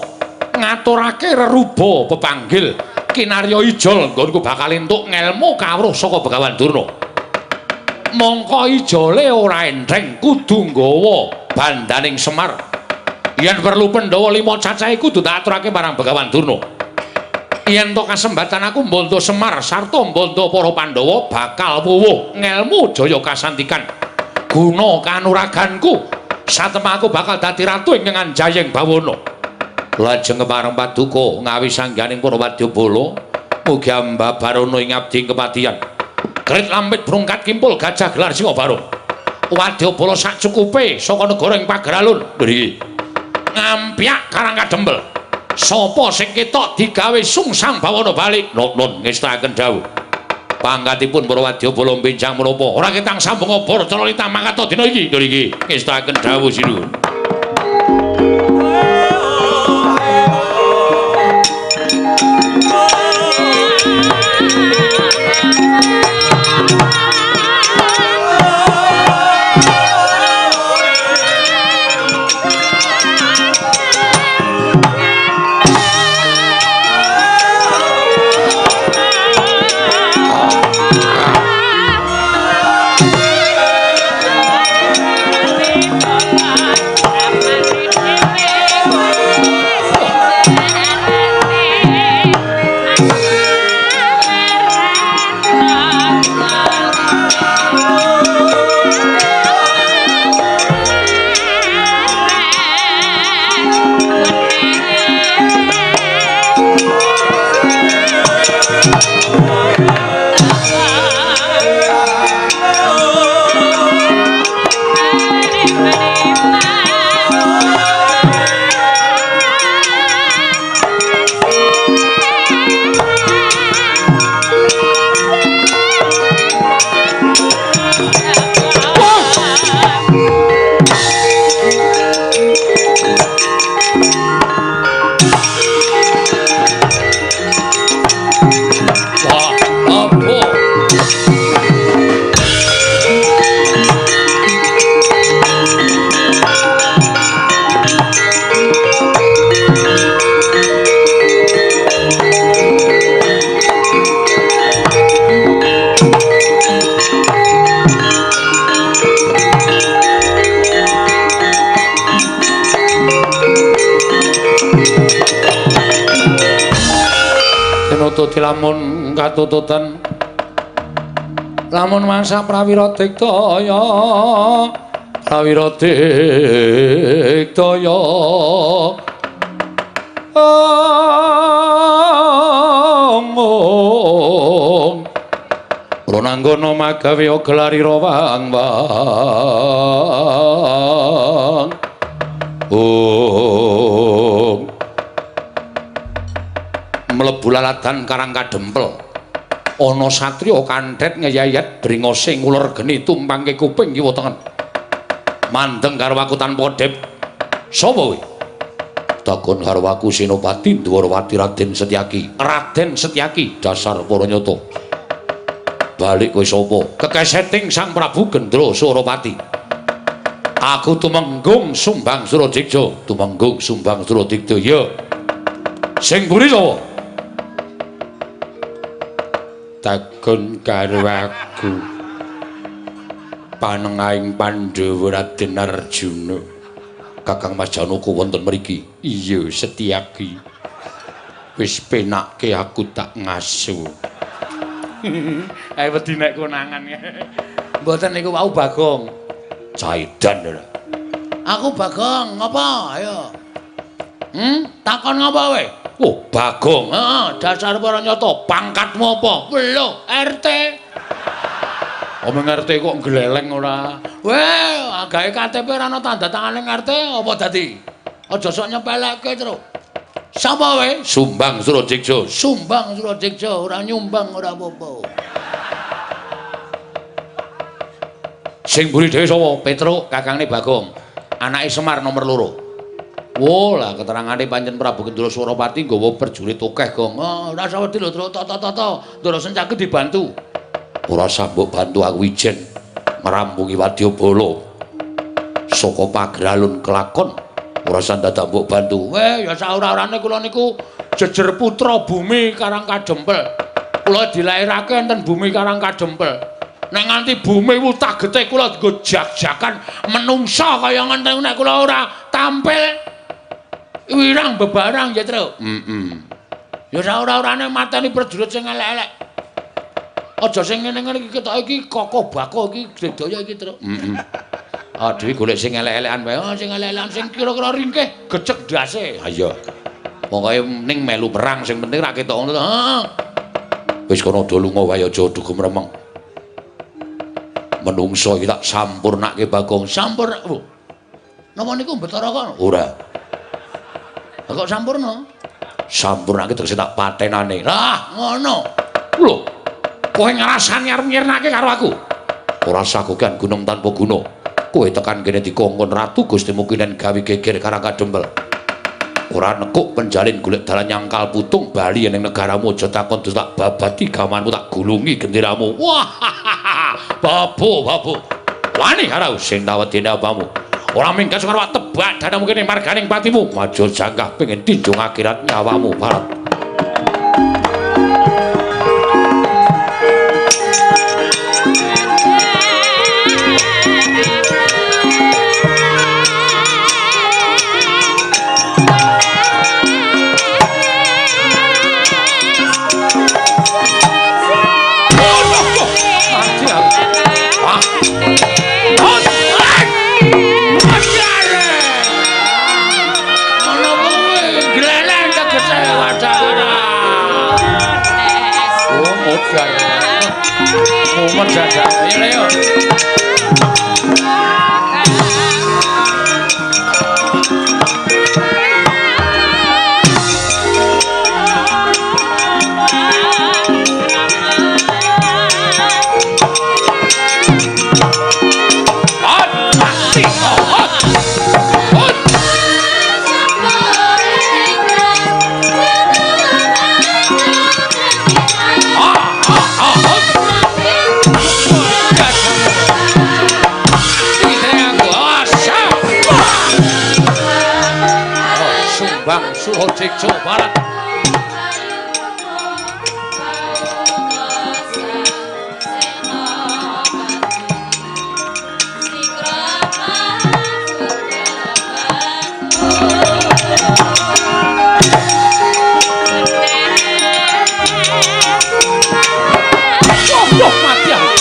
ngaturake reruba pepanggil kinarya ijol nggonku bakal entuk ngelmu kawruh saka Begawan Durna. Mongko ijole ora entheng kudu nggawa bandaning Semar. Yen perlu Pandhawa 5 cacahe kudu tak aturake marang Begawan Durna. Yen to kasembatan aku mbondo Semar sarta mbondo para Pandhawa bakal wuwuh ngelmu jaya kasantikan. Guna kanuraganku satemah aku bakal dadi ratu ing Anjayeng Bawana. Lajeng kemareng paduka ngawi sangganing para wadyabala mugi ambabarana ing abdi kematian. Krit lampit brungkat kimpul gajah gelar singa barung. Wadyabala sak cukupe saka negara ing Pageralun. Nggih. Ngampyak karang kadempel. Sapa sing ketok digawe sungsang bawana balik? Nun ngestaken dawuh. Pangkatipun para wadyabala benjang menapa ora ketang sambung obor cara litang mangkat dina iki. Nggih. Ngestaken dawuh sinuwun. Lamun katututan lamun mangsa prawira diktaya Ronanggana magawe gelarira wang-wang mlebu laladan karang kadempel ana satriya kanthet ngeyayat bringose nguler geni tumpangke kuping kiwa tengen mandeng garwaku tanpa dep sapa kowe takon garwaku Senopati Dwarawati Raden Setyaki dasar para nyata balik kowe sapa kekeseting Sang Prabu Gendra Suropati aku tumenggung Sumbang Suradikja ya sing buri sapa takon garwaku panengahing Pandhawa Raden Arjuna Kakang Mas Janaka wonten mriki iya Setyaki wis penakke aku tak ngaso ae wedi nek konangan mboten niku wau Bagong Caidan lho aku Bagong ngapa ayo takon ngapa kowe oh Bagong dasar para nyata pangkatmu apa lho RT omong RT kok gleleng ora weh gawe KTP ora ana tanda tangane RT apa dadi aja sok nyepelekke terus sapa kowe Sumbang Suradikja ora nyumbang ora apa-apa sing mburi dhewe sapa Petruk kakangne Bagong anake Semar nomor 2 Oh lah keterangane pancen Prabu Kendoro Suropati nggawa prajurit akeh gong. Oh, ora usah wedi lho, Ndara Sencake dibantu. Ora sambok bantu aku ijen ngrampungi Wadyabala. Saka pagralun kelakon ora usah dadak mbok bantu. Ya saora-orane kula niku jejer putra bumi Karang Kadempel. Kula dilairake enten bumi Karang Kadempel. Nek nganti bumi wutah getih kula dienggo jak-jakan menungsa kaya ngene nek kula ora tampil wirang bebarang ya, Tru. Ya ora-orane mateni prajurit sing elek-elek. Aja sing ngene-ngene iki ketok iki kokoh bako iki sedaya iki, Tru. Dhewe golek sing elek-elekan wae. Sing elek-elekan sing kira-kira ringkih gecek ndase. Ha iya. Pokoke ning melu perang sing penting ra ketok ngono. Wis kono do lunga wae aja dugem remeng. Menungso iki tak sampurnake Bagong. Sampurna. Napa niku Bathara kok? Ora. Kok sampurna? Sampurnake tegese tak patenane. Lah, ngono. Lho. Kowe ngrasani arep nyirnake karo aku. Ora sagokan gunung tanpa guna. Kowe tekan kene dikongkon Ratu Gusti Mukinen gawe geger Karang Kadempel. Ora nekuk penjalin golek dalan nyangkal putung bali ning negaramu aja takon terus tak babati gamanmu tak gulungi genderamu. Wah. Babu. Wani karo sing tawedine apamu. Ora minggat karo tebak danamu kene marganing patimu. Maju jangkah pengen tinjung akhirat nyawamu Barat. Mumet dadak. Ayo. Bang Suhojik Jawa Barat. Mati aku.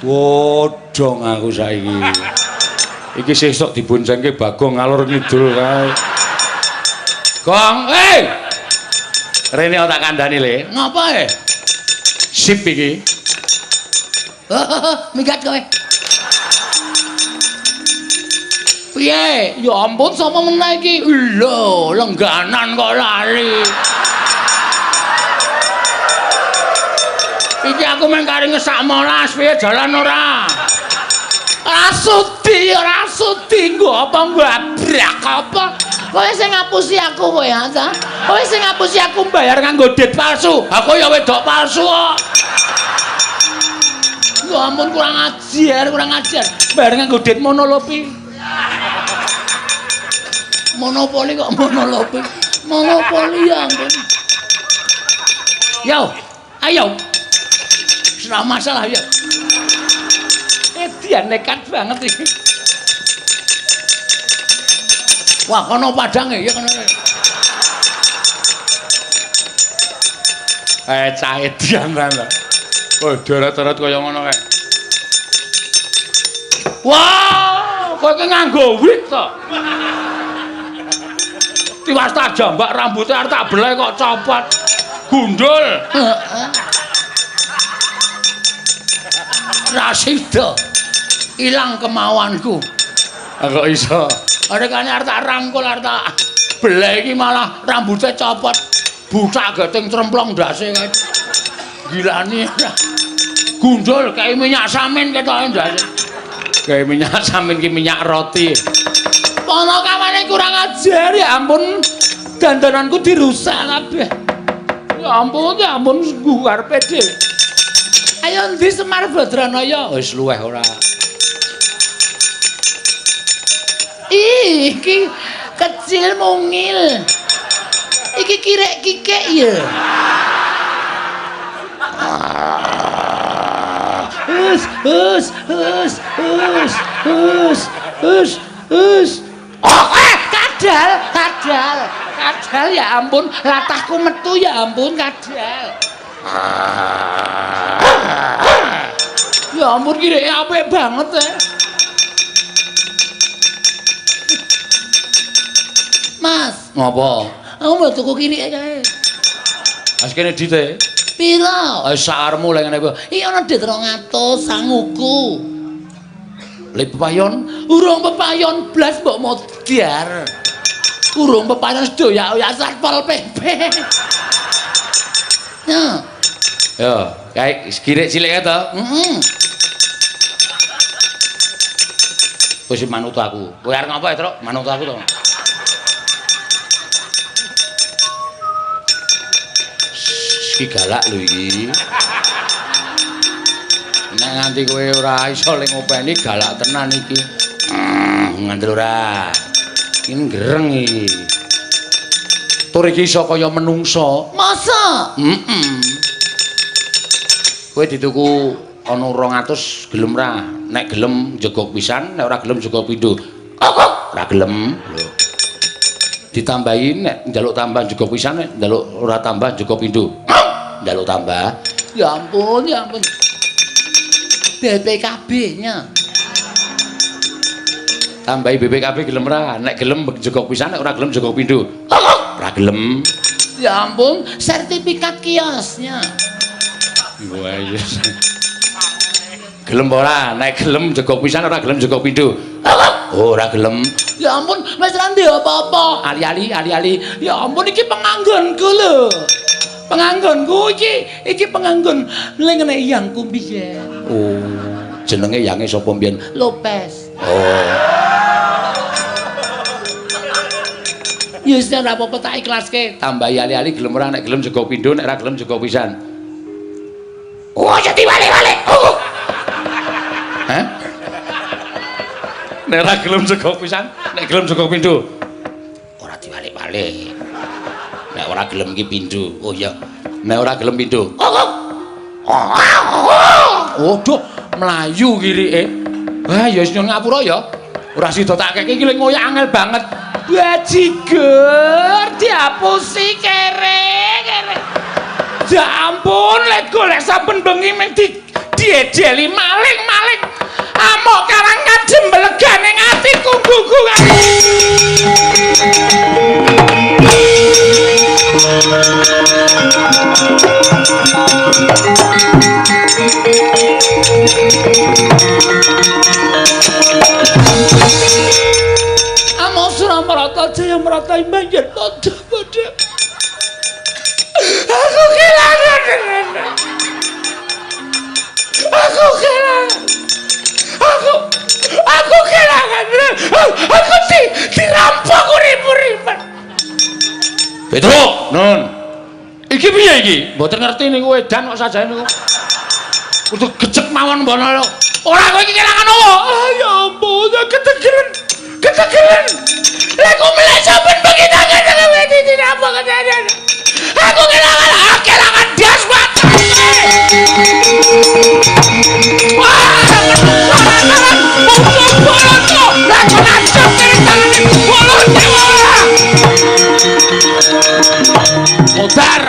Wodong aku saiki. Iki sesuk diboncengke Bagong ngalor ngidul kae. Gong, Rene tak kandhani le. Ngapa Sip iki. Minggat kowe. Piye? Ya ampun sapa meneh iki? Lho, lengganan kok lali. Iki aku mung kari ngesak molas, piye jalan ora? Ora sudi nggo apa ngabrak apa? Kowe sing ngapusi aku kowe ya, ta? Kowe sing ngapusi aku bayar nganggo dit palsu. Aku ya wedok palsu kok. Ya ampun kurang ajar. Bayar nganggo dit monolopi. Monopoli kok monolopi. Monopoli ya ampun. Yo, ayo. Ora masalah ya. Dia nekat banget iki. Wah, kono padange ya kono. Cah edian ta. Oh, deret-deret kaya ngono kae. Wah, kowe iki nganggo wig to. Tiwas tak jambak rambute arep tak beleh kok copot. Gundul. Heeh. Rasida. Ilang kemauanku. Kok iso? Arekane arep tak rangkul arep tak beleh iki malah rambutnya copot. Butak geting tremplong ndase kae. Gilani. Gundul kayak minyak samin ketoke ndase. Kayak minyak samin ki minyak roti. Ponokawane kurang ajar ya ampun. Dandananku dirusak kabeh. Ya ampun gugar pede. Ayo ndi Semar Badranaya? Wis luweh ora. Iki kecil mungil. Iki kirek-kikek ya. Us. Kadal ya ampun, latahku metu ya ampun kadal. Ya ampun kireke apik banget Mas. Ngapa? Aku mau tuku kireke kae. Mas kene dite. Pira? Sakarmu lek ngene kuwi. Iki ana dit 200 sanguku. Lek pepayon, urung pepayon blas mbok modar. Urung pepayon sedaya ya Satpol PP. Ya. Yo, kae kirek cilik to. Heeh. Wis manut aku. Kowe arep ngapa, Truk? Manut aku to. Iki galak lho iki. Nek nganti kowe ora iso ling ngopeni galak tenan iki. Ngandel ora. Iki gereng iki. Tur iki iso kaya menungso. Masa? Kowe dituku ana 200 gelem ra? Nek gelem jogok pisan, nek ora gelem jogok pindho. Ora gelem. Lho. Ditambahi nek njaluk tambah jogok pisan, nek njaluk ora tambah jogok pindho. Njaluk tambah. Ya ampun. BPKB-nya. Tambahi BPKB gelem ra? Nek gelem jogok pisan, nek ora gelem jogok pindho. Ora gelem. Ya ampun, sertifikat kiosnya. Wah iya. Gelem ora? Nek gelem jogok pisan ora gelem jogok pindho. Ora gelem. Ya ampun, wis ra ndek apa-apa. Ali-ali. Ya ampun iki penganggonku lho. Penganggonku iki penganggon ning ngene yangku biyen. Oh, jenenge yange sapa mbiyen? Lopez. Oh. Ya wis ora apa-apa tak ikhlaske. Tambahi ali-ali gelem ora nek gelem jogok pindho nek ora gelem jogok pisan. Oh, jadi wale-wale. Oh. Hah? Nek ora gelem jogok pisan, nek gelem jogok pindho. Ora diwale-wale. Nek ora gelem iki pindho. Oh iya. Nek ora gelem pindho. Waduh, mlayu kirike. Wah, ya wis nyuwun ngapura ya. Ora sida tak keke iki lek ngoyak angel banget. Bajigur diapusi kere. Ya ampun, lek golek saben bengi mung diejeli maling amok karang kajem belegane atiku gugu Amo Suramarata Jaya Marata imbang yen padha aku kelangan aku kelangan aku dirampok urip-uripan Petro nun iki piye iki mboten ngerti niku edan kok sajane niku kudu gejek mawon mbono ora kowe iki kelangan opo ya ampun ketegeran lha kok milih sampean begitu kan dirampok kejadian aku kelangan das mata Mutar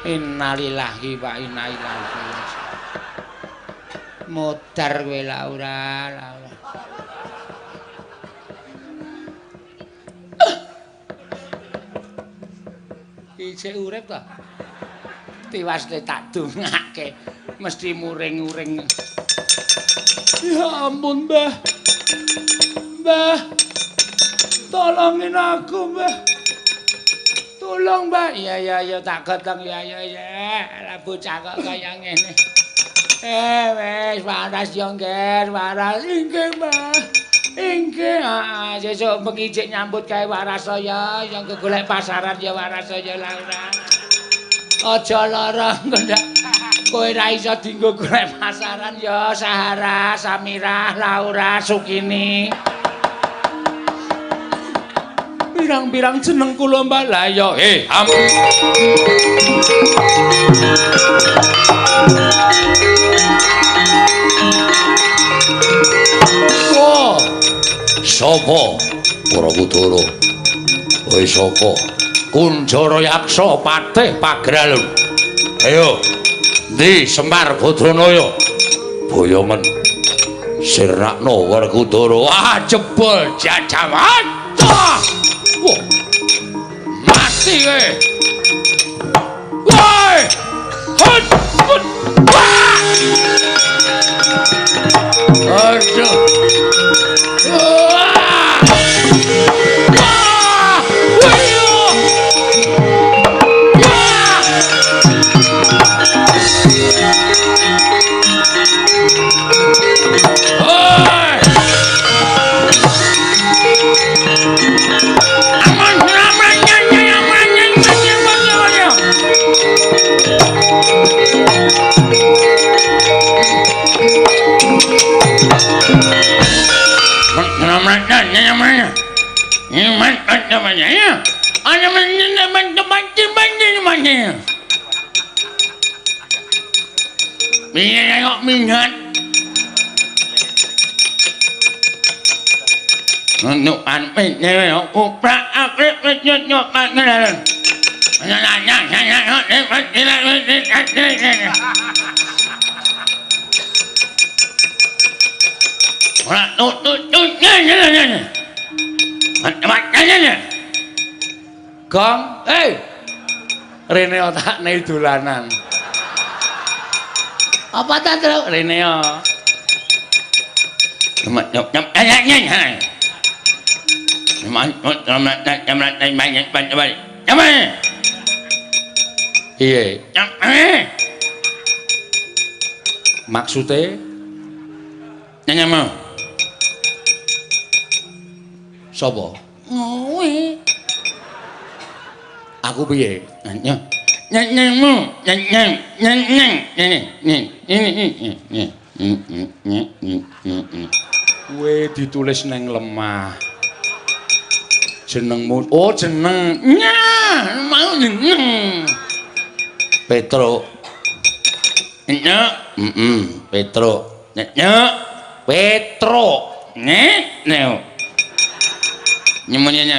innalillahi wa inna ilaihi raji'un mutar kowe Laura isih urip ta tiwasne tak dongake mesti muring-uring ya ampun Mbah tolongin aku Mbah tolong Mbah iya tak gotong ya lah bocah kok kaya ngene wis waras yo nggih waras inggih Mbah inggih sesuk bengi jek nyambut gawe waras ya yang golek pasaran ya waras ya Laura aja lara ndak kowe ra iso dienggo golek pasaran ya Sahara Samirah Laura Sukini pirang-pirang jeneng kula Mbah la ya Sopo Borobudur kowe sapa Kunjara Yaksa Patih Pagralun ayo ndi Semar Badranaya boyomen Sirnakna Werkudara jebol jajaman wah mati kowe woi hut aduh Minyak minyak. Nukan minyak uprak akrib nyok pangeran. Ora tututnya. Makanya. Gong, Rene otakne dolanan. Apa ta terus Rene yo? Nyop nyanya. Iya. Maksudnya nyanyi mau sopo aku piye nyanyimu kowe ditulis neng lemah jenengmu oh jeneng mau jeneng Petro Petro Nyek Petro neo nyemeni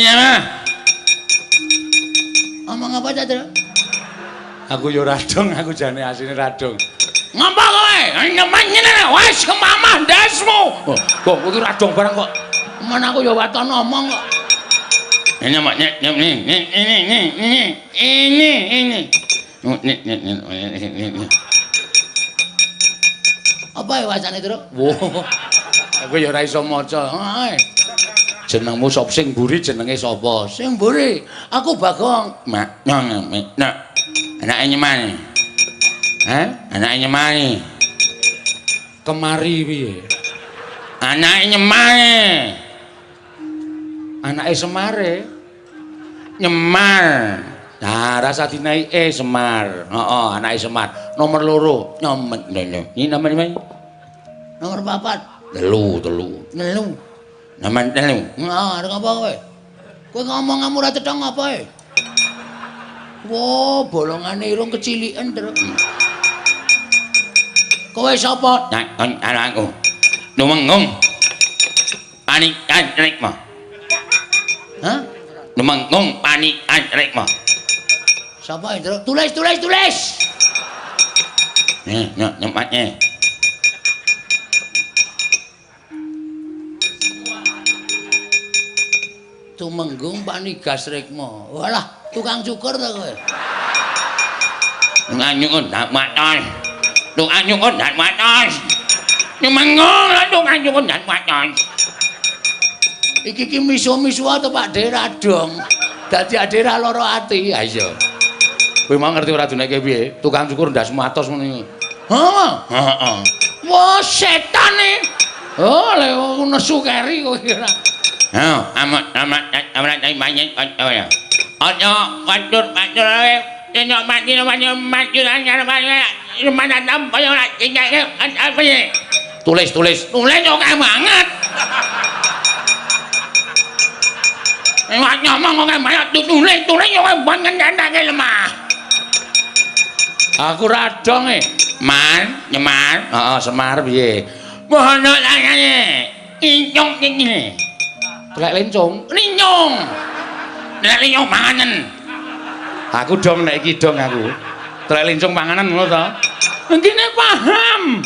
mah omong apa ta aku yo radong aku jane asine radong ngapa kowe nyemeni wis kemamah ndasmu kok kuwi radong barang kok men aku yo waton ngomong kok ini apa ya wacane Tru? Aku ya ora iso maca. Jenengmu sop sing mburi jenenge sapa? Sing mburi. Aku Bagong. Anake nyemani. Anake nyemani. Kemari piye? Anake nyemani. Anake Semare. Nyemar. Nah, rasa dinai Semar. Heeh, anake Semar. Nomor 2. Nyomet. Ini namanya nomor 4. Telu. Nama telu. Nah, ada apa kowe? Kowe ngomong ora cethong apa e? Wo, bolongane irung keciliken, Tru. Kowe sapa? Aku. Lumenggung. Panik antrek mah. Hah? Lumenggung panik antrek mah. Sapa itu? Tulis. Nih, nyempatnya. Tumenggung Panigas Rekmo. Walah, tukang cukur ta kowe. Nganyun dak matos. Tukang cukur dak matos. Tumenggung lah tukang cukur dak matos. Iki miso-miso to Pak De radong. Dadi ade ra lara ati. Ha iya. Kowe mau ngerti ora duneke piye? Tukang cukur ndas matos ngono. Heeh. Wah, setan e. Oh, le nesu keri kowe ora. Amat banyak ya. Ojo wadur ae. Tenok mati mana tampa yo lak apa ya. Tulis oke banget. Ewak ngomong oke banget tulis yo banget ndake lemah. Aku radong Nyemar. Heeh, Semar piye? Mohon layane. Incung iki. Lek lencung, linyung panganan. Aku dong nek iki dong aku. Lek lencung panganan ngono to. Ngene paham.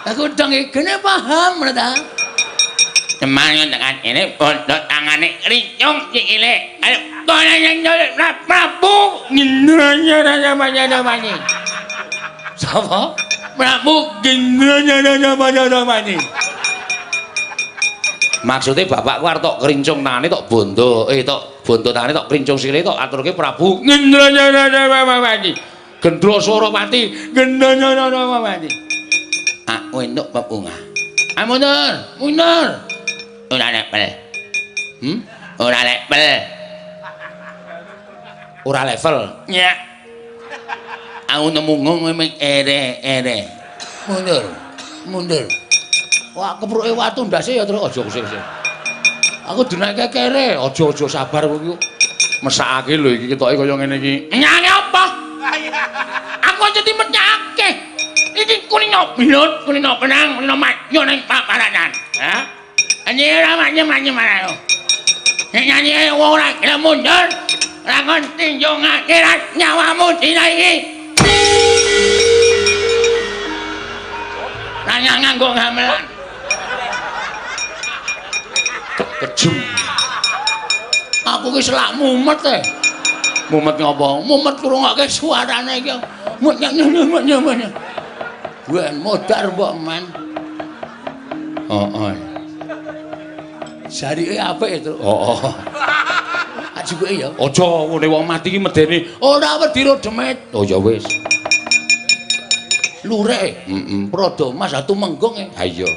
Aku dong iki gene paham ngono ta. Semangat dengan ini pondok tangane lincung cikile. Ayo tolong Prabu ngindranya namanya. Sapa? Prabu ngindranya namanya. Maksudnya bapakku arep tok krincung tangane tok bondo, bondo tangane tok krincung sikile tok aturke Prabu Ngendranyana Gendra Suropati Ngendranyana. Aku entuk pepungah. Mundur. Ora level. Ora level. Ya. Aku nemu ngomong ere. Mundur. Wah, kepruke watu ndase ya terus aja kusik. Aku dinake kere, aja sabar kowe iki. Mesakake lho iki ketoke kaya ngene iki. Nyane apa? Aku aja dimecake. Iki kulino penang, kulino maju ning paparanan. Ha? Anyira manye marano. Nek nyanyi ora gelem mundur, ora kon tinjung akhirat nyawamu dina iki. Nanya nganggo gamelan. Kejem. Aku ki selak mumet e. Mumet ngopo? Mumet krungokke suarane iki. Mumet. Wen modar mbok men. Heeh. Jarike apik itu. Heeh. Ajuke ya. Aja ngene wong mati ki medeni. Ora wedi ro demit. Oh ya wis. Lurek. Prada Mas Tumenggung e. Ha iya.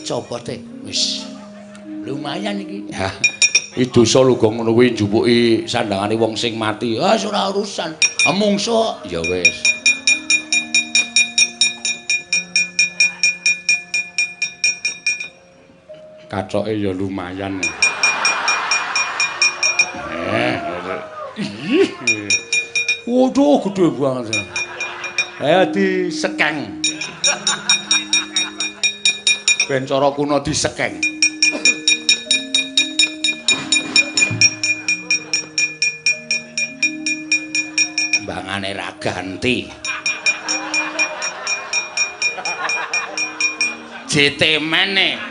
Copot e. Wis. Lumayan iki. Ha. Iki dosa lho kok ngono kuwi njupuki sandangane wong sing mati. Ah ora urusan. Mungsuh ya wis. Kacoke ya lumayan. Waduh gede banget. Ayo disekeng. Ben cara kuno disekeng. Bangane ra ganti. JT meneh.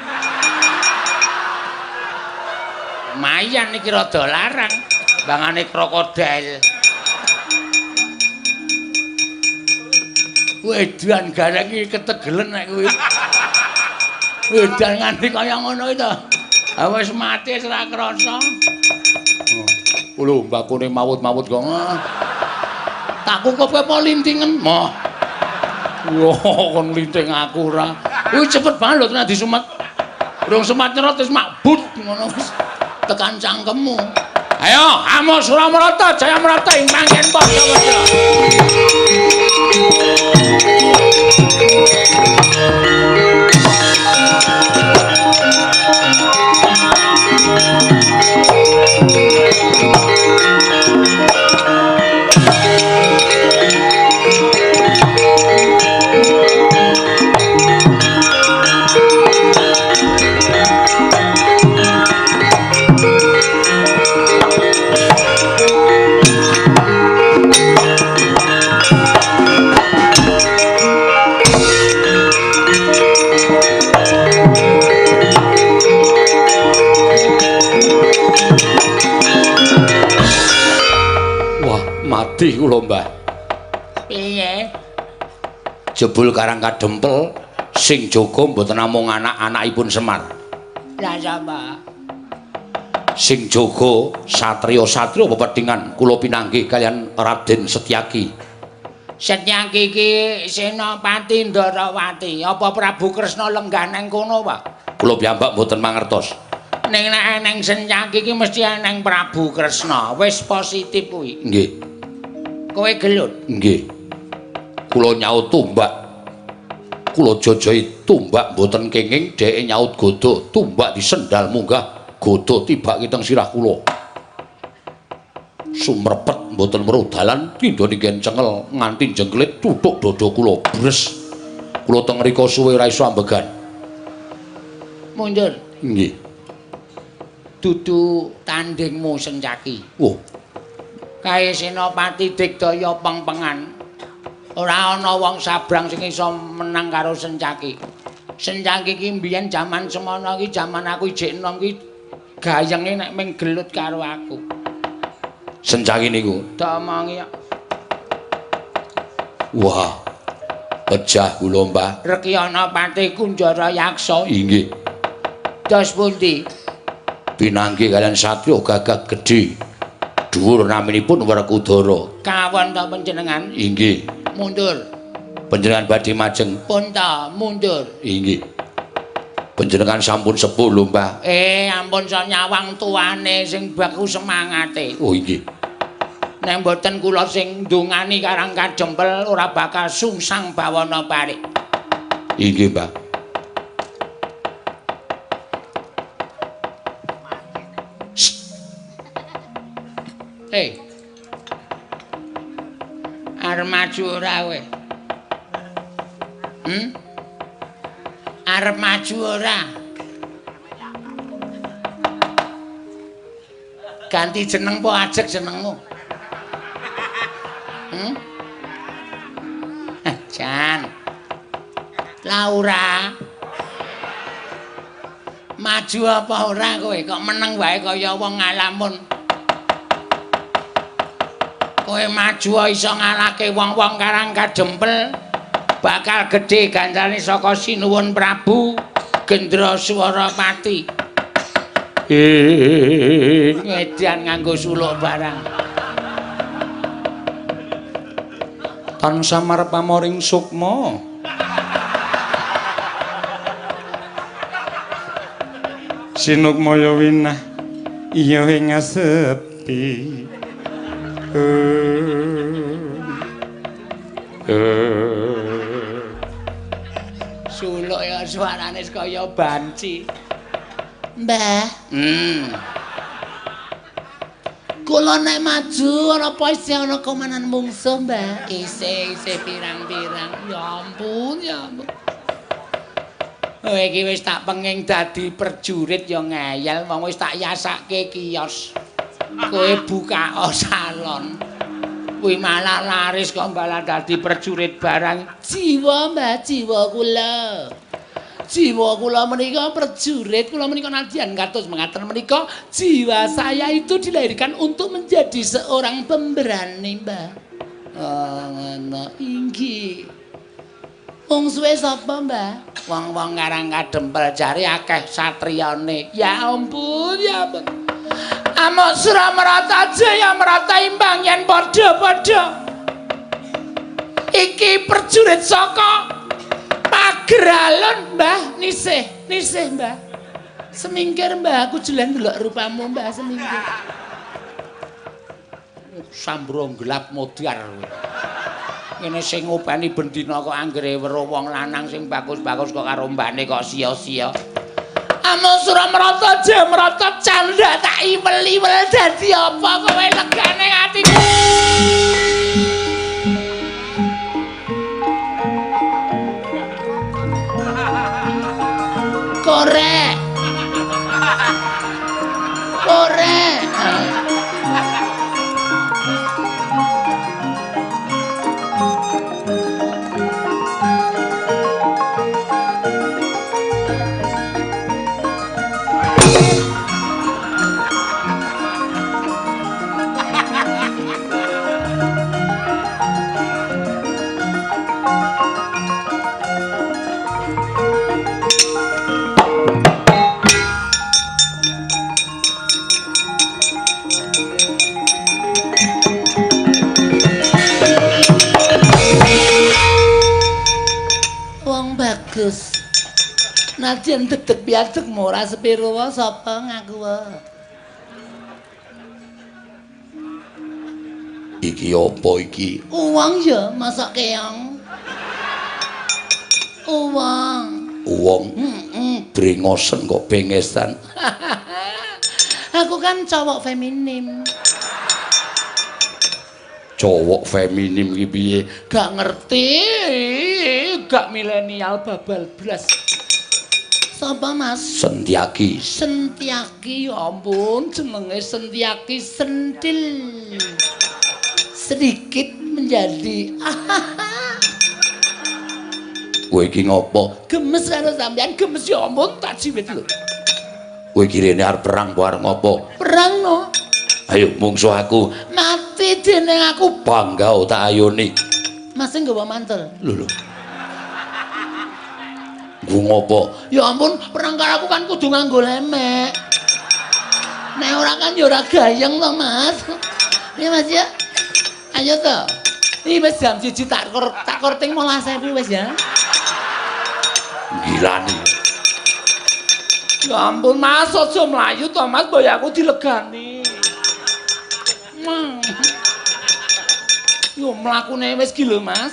Mayan iki rada larang. Bangane krokodil. Wedan gareng iki ketegelen nek kuwi. Wedan nganti kaya ngono iki to. Ha wis mati ora krasa. Lho, mbakune mawut-mawut kok. Tak kukup apa lintingen moh. Wah, kon linting aku ora. Kuwi cepet banget lho tenan disumet. Urung semat nyerot wis makbut ngono wis tekan cangkemmu. Ayo, Amo Suramarata, Jaya Marata ing panggen padha wedya. Mati kula, Mbah. Piye? Jebul Karang Kadempel sing jaga mboten namung anak-anakipun Semar. Lah sapa? Sing jaga satriya-satriya pepethingan kula pinanggih kalian Raden Setyaki. Setyaki iki Senopati Ndarawati, apa Prabu Kresna lenggah nang kono, Pak? Kula piyambak mboten mangertos. Ning nek eneng Setyaki iki mesti eneng Prabu Kresna. Wis positif kuwi. Nggih. Kowe gelut? Nggih. Kula nyaut tumbak. Kula jojohi tumbak mboten kenging, dheke nyaut godo, tumbak disendal munggah, godo tibak kiteng sirah kula. Sumrepet mboten weruh dalan, pindha ninggen cengel nganti jengklit tuthuk dada kula bres. Kula teng mrika suwe ora iso ambegan. Mundur. Nggih. Dudu tandingmu Setyaki. Oh. Kae Senopati Digdaya pengpengan. Ora ana wong sabrang sing iso menang karo Setyaki. Setyaki iki mbiyen jaman semono iki jaman aku ijik enom iki gayenge nek ming gelut karo aku. Setyaki niku. Damangi. Wah. Pejah kula, Mbah. Rekyana Pati Kunjara Yaksa. Inggih. Dos pundi? Pinanggih kalian satriya gagah gedhe. Dhuwur naminipun Werkudara. Kawon ta panjenengan? Inggih. Mundur. Panjenengan badhe majeng. Pun ta, mundur. Inggih. Panjenengan sampun sepuh lho, Mbah. Ampun so nyawang tuane sing baku semangate. Oh, inggih. Nek mboten kula sing ndongani Karang Kadempel ora bakal sungsang bawana parik. Inggih, Mbah. Arep maju ora kowe? Arep maju ora? Ganti jeneng po ajeg jenengmu? Jan. Laura. Maju apa ora kowe? Kok meneng wae kaya wong ngalamun. Kowe maju iso ngalahke wong-wong Karang Kadempel, bakal gedhe gancane saka Sinuwun Prabu Gendraswarapati. Edan nganggo suluk barang. Tan samar pamoring sukma. Sinukmaya winah iya ing sepi. Suluk ya suarane kaya banci. Mbah. Kula nek maju ana apa isih ana komanan mungsuh, Mbah? Isih pirang-pirang. Ya ampun, ya ampun. Kowe iki wis tak penging dadi prajurit ya ngeyel, wong wis tak yasake kios. Kowe buka salon. Kuwi malah laris kok malah dadi prajurit barang. Jiwa, Mbah, jiwa kula. Jiwa kula menika prajurit, kula menika nadyan kados mengaten menika jiwa saya itu dilahirkan untuk menjadi seorang pemberani, Mbah. Oh, ngono. Inggih. Wong suwe sapa, Mbah? Wong-wong Karang Kadempel jare akeh satriyane. Ya ampun, ya ampun. Amuk Suramarata Jaya merata imbang yen padha-padha. Iki prajurit saka Pageralon, Mbah. Nisih, Mbah. Semingkir, Mbah, aku jelas ndelok rupamu, Mbah, semingkir. Sambro gelap modar. Ngene sing ngopeni bendina kok anggere weruh wong lanang sing bagus-bagus kok karo mbane kok sia-sia. Amuk Suramarata Jaya merata candha tak iwel-iwel dadi apa kowe legane atiku. Korek. Bagus. Nadyan dedeg piadeg ora sepiro wae sapa ngaku wae. Iki apa iki? Uwang ya, masak keong. Uwang. Brengosen kok bengesan. Aku kan cowok feminim. Cowok feminim iki piye? Gak ngerti, gak milenial babal blas. Sapa Mas? Sentiaki. Sentiaki, ya ampun, jenenge Sentiaki sentil. Sedikit menjadi kowe iki ngopo? Gemes karo sampean, gemes ya ampun, tak jiwit lho. Kowe iki rene arep perang apa arep ngopo? Perang no. Ayo mungsuh aku. Mati dening aku bangga tak ayoni. Mas sing nggawa mantel. Lho. Ku ngopo? Ya ampun, perang karo aku kan kudu nganggo lemek. Nek ora kan ya ora gayeng to, Mas. Ya Mas ya. Ayo to. Iki wis jam 1 tak korting 15.000 wis ya. Gila nih. Ya ampun, Mas, aja mlayu to, Mas, boyo aku dilegani. Yo mlakune wis iki lho, Mas.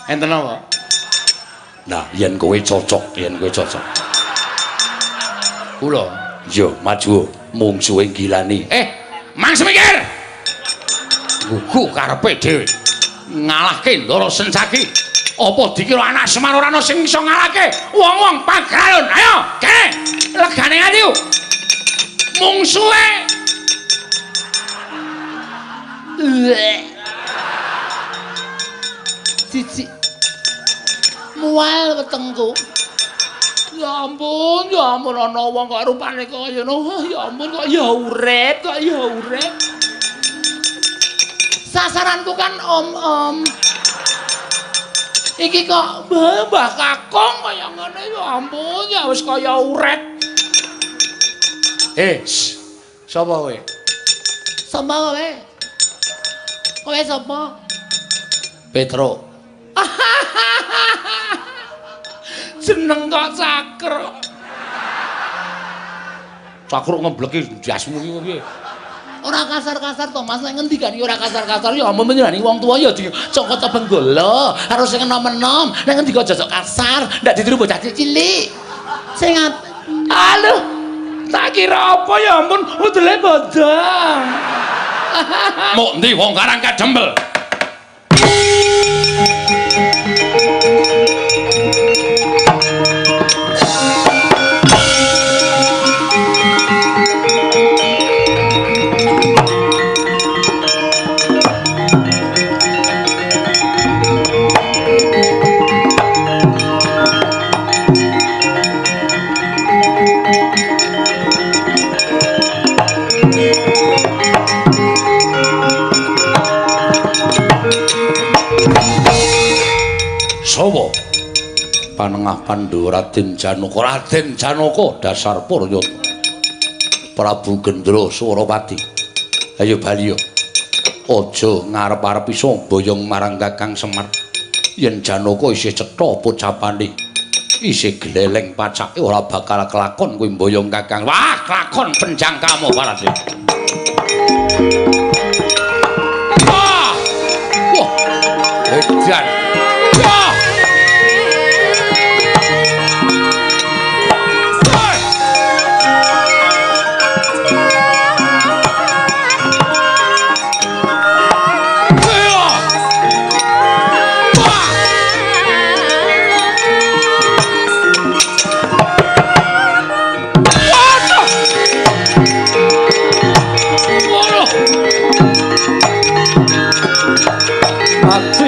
Enten apa? Nah, yen kowe cocok. Kula, yo maju mungsuhe Gilani. Mang semikir. Gugu karepe dhewe. Ngalahke Ndara Sencaki. Apa dikira anak Semar ora ana sing iso ngalahke wong-wong Pageralon? Ayo, kene. Legane ati. Mungsuhe. Cici. Mual wetengku. Ya ampun ana wong kok rupane kaya ngono. Ya ampun kok ya urip. Sasaranku kan om-om. Iki kok Mbah Kakung kaya ngene ya ampun ya wis kaya uret. Sapa kowe? Sapa kowe? Kowe sapa? Petro. Jeneng kok Cakro. Cakro ngebleki jasmu iki piye? Ora kasar-kasar to Mas, nek ngendikani ora kasar-kasar ya ampun menyenani wong tuwa ya dicokot benggala karo sing enom-enom. Nek ngendika aja kasar, ndak ditiru bocah cilik. Sing aduh, tak kira apa ya ampun, udele bodong. Mok ndi wong Karang Kadempel? Sawa panengah Pandhawa Raden Janaka. Raden Janaka dasar Puryata Prabu Gendra Suropati. Ayo bali yo. Aja ngarep-arep iso boyong marang Kakang Semar. Yen Janaka isih cetha pocapane, isih gleleng pacake ora bakal kelakon kowe boyong Kakang. Wah, kelakon penjangkamu Parade. Wah! Wah! Edan. Wah!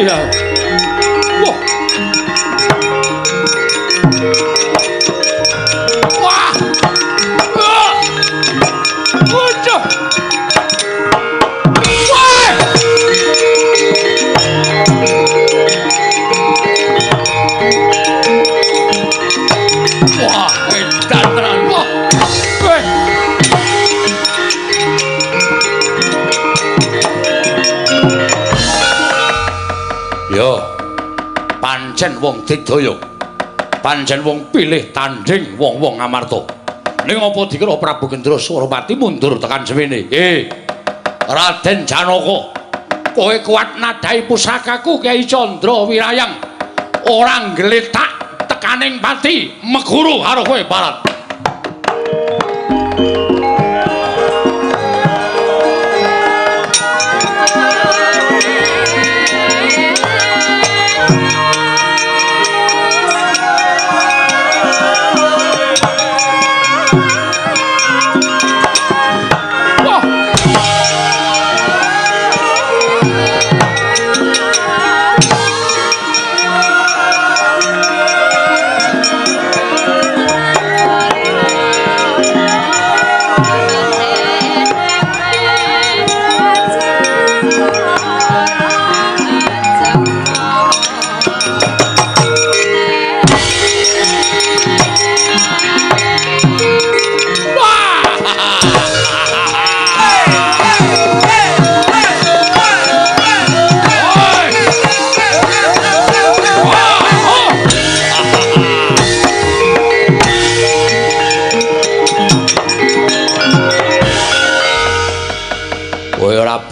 Ya. Wah. Wah. Waduh. Wah. Wah, edan tenan. Wah. Yo, pancen wong digdaya. Pancen wong pilih tanding wong-wong Amarta. Ning apa dikira Prabu Gendra Suropati mundur tekan semene? Raden Janaka, kowe kuat nadhahi pusakaku Kyai Candra Wirayang. Ora nggletak tekaning pati meguru karo kowe Barat.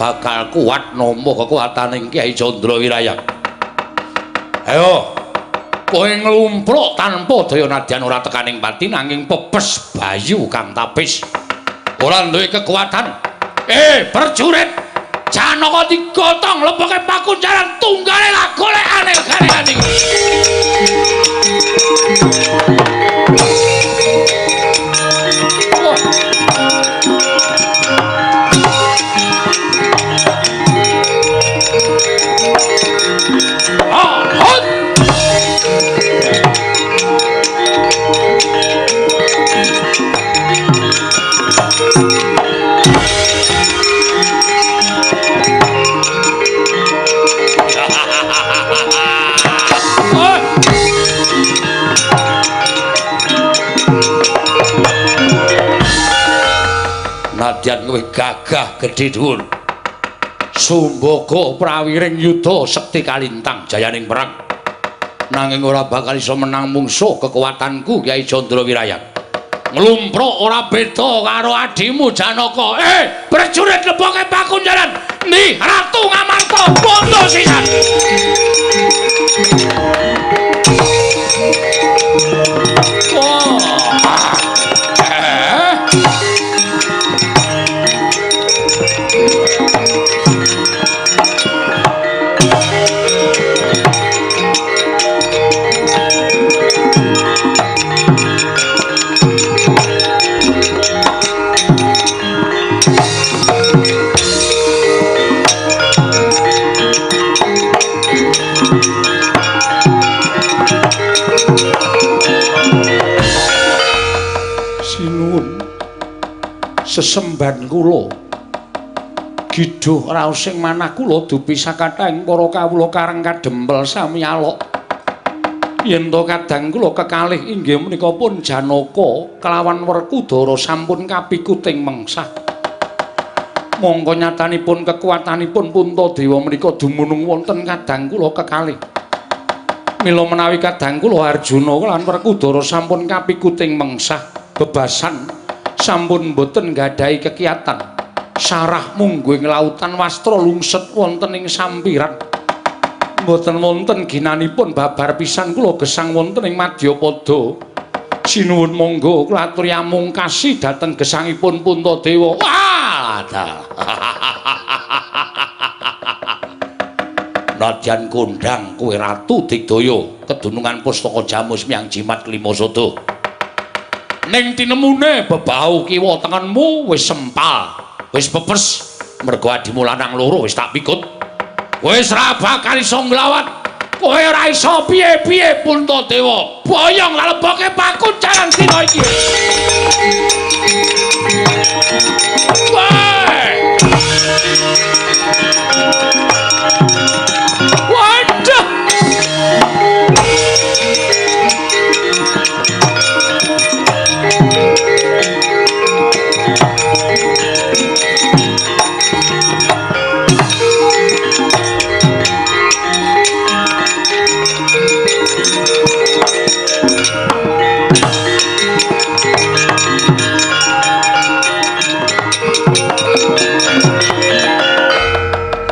Bakal kuat nampa kekuataning Kyai Candra Wirayang. Ayo, kowe nglumpruk tanpa daya nadyan ora tekaning pati nanging pepes bayu kang tapis. Ora duwe kekuatan. Prajurit Janaka digotong leboke pakunjaran tunggale lah golekane garengan iki. Nadyan kowe gagah gedhe dhuwur. Sumbaga prawiring yuda sekti kalintang jayaning perang. Nanging ora bakal iso menang mungsuh kekuatanku Kyai Candra Wirayang. Nglumpruk ora beda karo adimu Janaka. Prajurit leboke pakunjaran. Ndi Ratu Ngamarta bondo sisan. Sesemban kula giduh raos sing manah kula dupi sakathahing para kawula kareng kadempel sami alok yen to kadang kula kekalih inggih menika pun Janaka kelawan Werkudara sampun kapikuting mengsah mongko nyatanipun kekuatanipun Puntadewa menika dumunung wonten kadang kula kekalih mila menawi kadang kula Arjuna lan Werkudara sampun kapikuting mengsah bebasan sampun boten nggadahi kekiyatan sarah mungguing lautan wastra lungset wonten ing sampiran boten wonten ginanipun babar pisan kula gesang wonten ing Madyapada sinuwun monggo kula aturi amungkasi dhateng gesangipun Puntadewa wadah nadyan kondhang kowe Ratu Digdaya kedunungan Pustaka Jamus miyang jimat kelima sada ning tinemune bebau kiwa tengenmu wis sempal wis pepes mergo adimu lanang loro wis tak pikut wis ra bakal iso nglawat kowe ora iso piye-piye Puntadewa boyong laleboke pakunjaran dina iki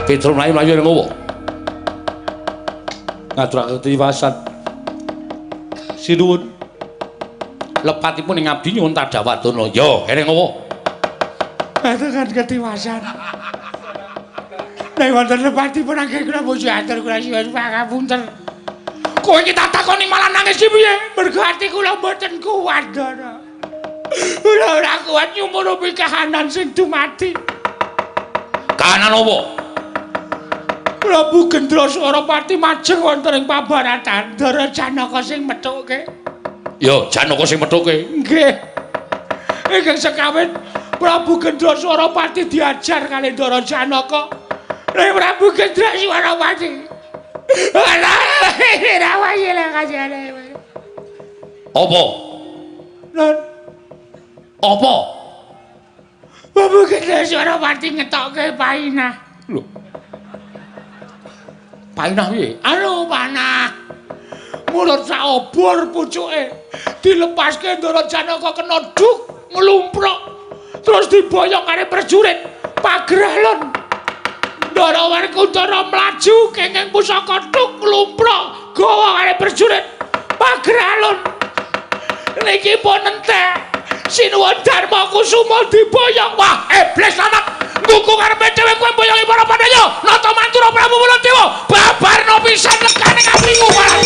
Petro mlayu-mlayu ning ngowo. Ngaturake triwasan. Sinuwun. Lepatipun ing abdi nyuwun Tadawadana. Ya, ning ngowo. Atengan ketiwasan. Nek wonten lepatipun anggen kula bojo atur kula siwun pangapunten. Kowe iki tak takoni malah nangis piye? Mergo ati kula mboten kuat, Dara. Kula ora kuat nyumurupi kahanan sing dumati. Kahanan apa? Prabu Gendra Swaropati majeng wonten ing pabaratan Dara Janaka sing methuke. Ya, Janaka sing methuke. Nggih. Ingkang sekawit Prabu Gendra Swaropati diajar kali Dara Janaka. Nek Prabu Gendra Swaropati. Rawaya lah kajane. Apa? Lan apa? Prabu Gendra Swaropati ngetokke painah. Lho. Panah piye? Anu panah. Mulut sak obor pucuke. Dilepaske Dara Janaka kena duk nglumpruk. Terus diboyong karo prajurit pagralon. Dara Werkudara mlaju kenging pusaka duk nglumpruk gawa karo prajurit pagralon. Niki pun entek. Sinuwun Darma Kusuma diboyong. Wah, iblis lanang. Kuku karepe dhewe kowe boyongi para Pandhawa. Nata mantura Prabu Baladewa. Babarno pisan lekane kapriku malah.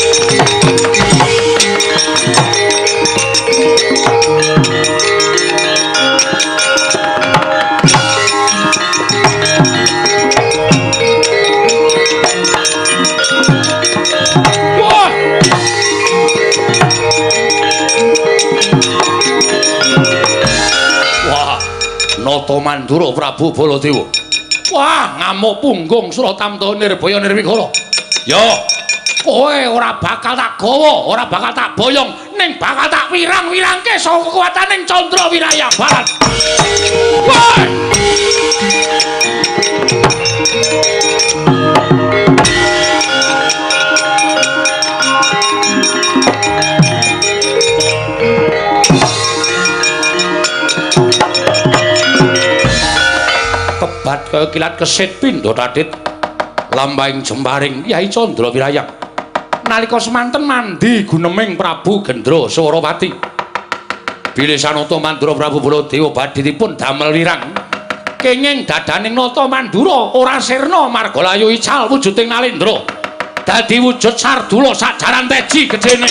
Nata mandura Prabu Baladewa. Wah, ngamuk punggung Suratamta Nirbaya Nirwigara. Ya, kowe ora bakal tak gawa, ora bakal tak boyong, ning bakal tak wirang-wirangke saka kekuataning Candra Wiraya Barat. Wah! darat kaya kilat kesit pindha tadhit lambahing jembaring Kyai Candra Wirayang nalika semanten mandi guneming Prabu Gendra Swarawati bilih sanata Mandura Prabu Baladewa badhe dipun damel wirang kenging dadaning nata Mandura ora sirna marga layu ical wujuding Nalendra dadi wujud sardula sajaran teji gedene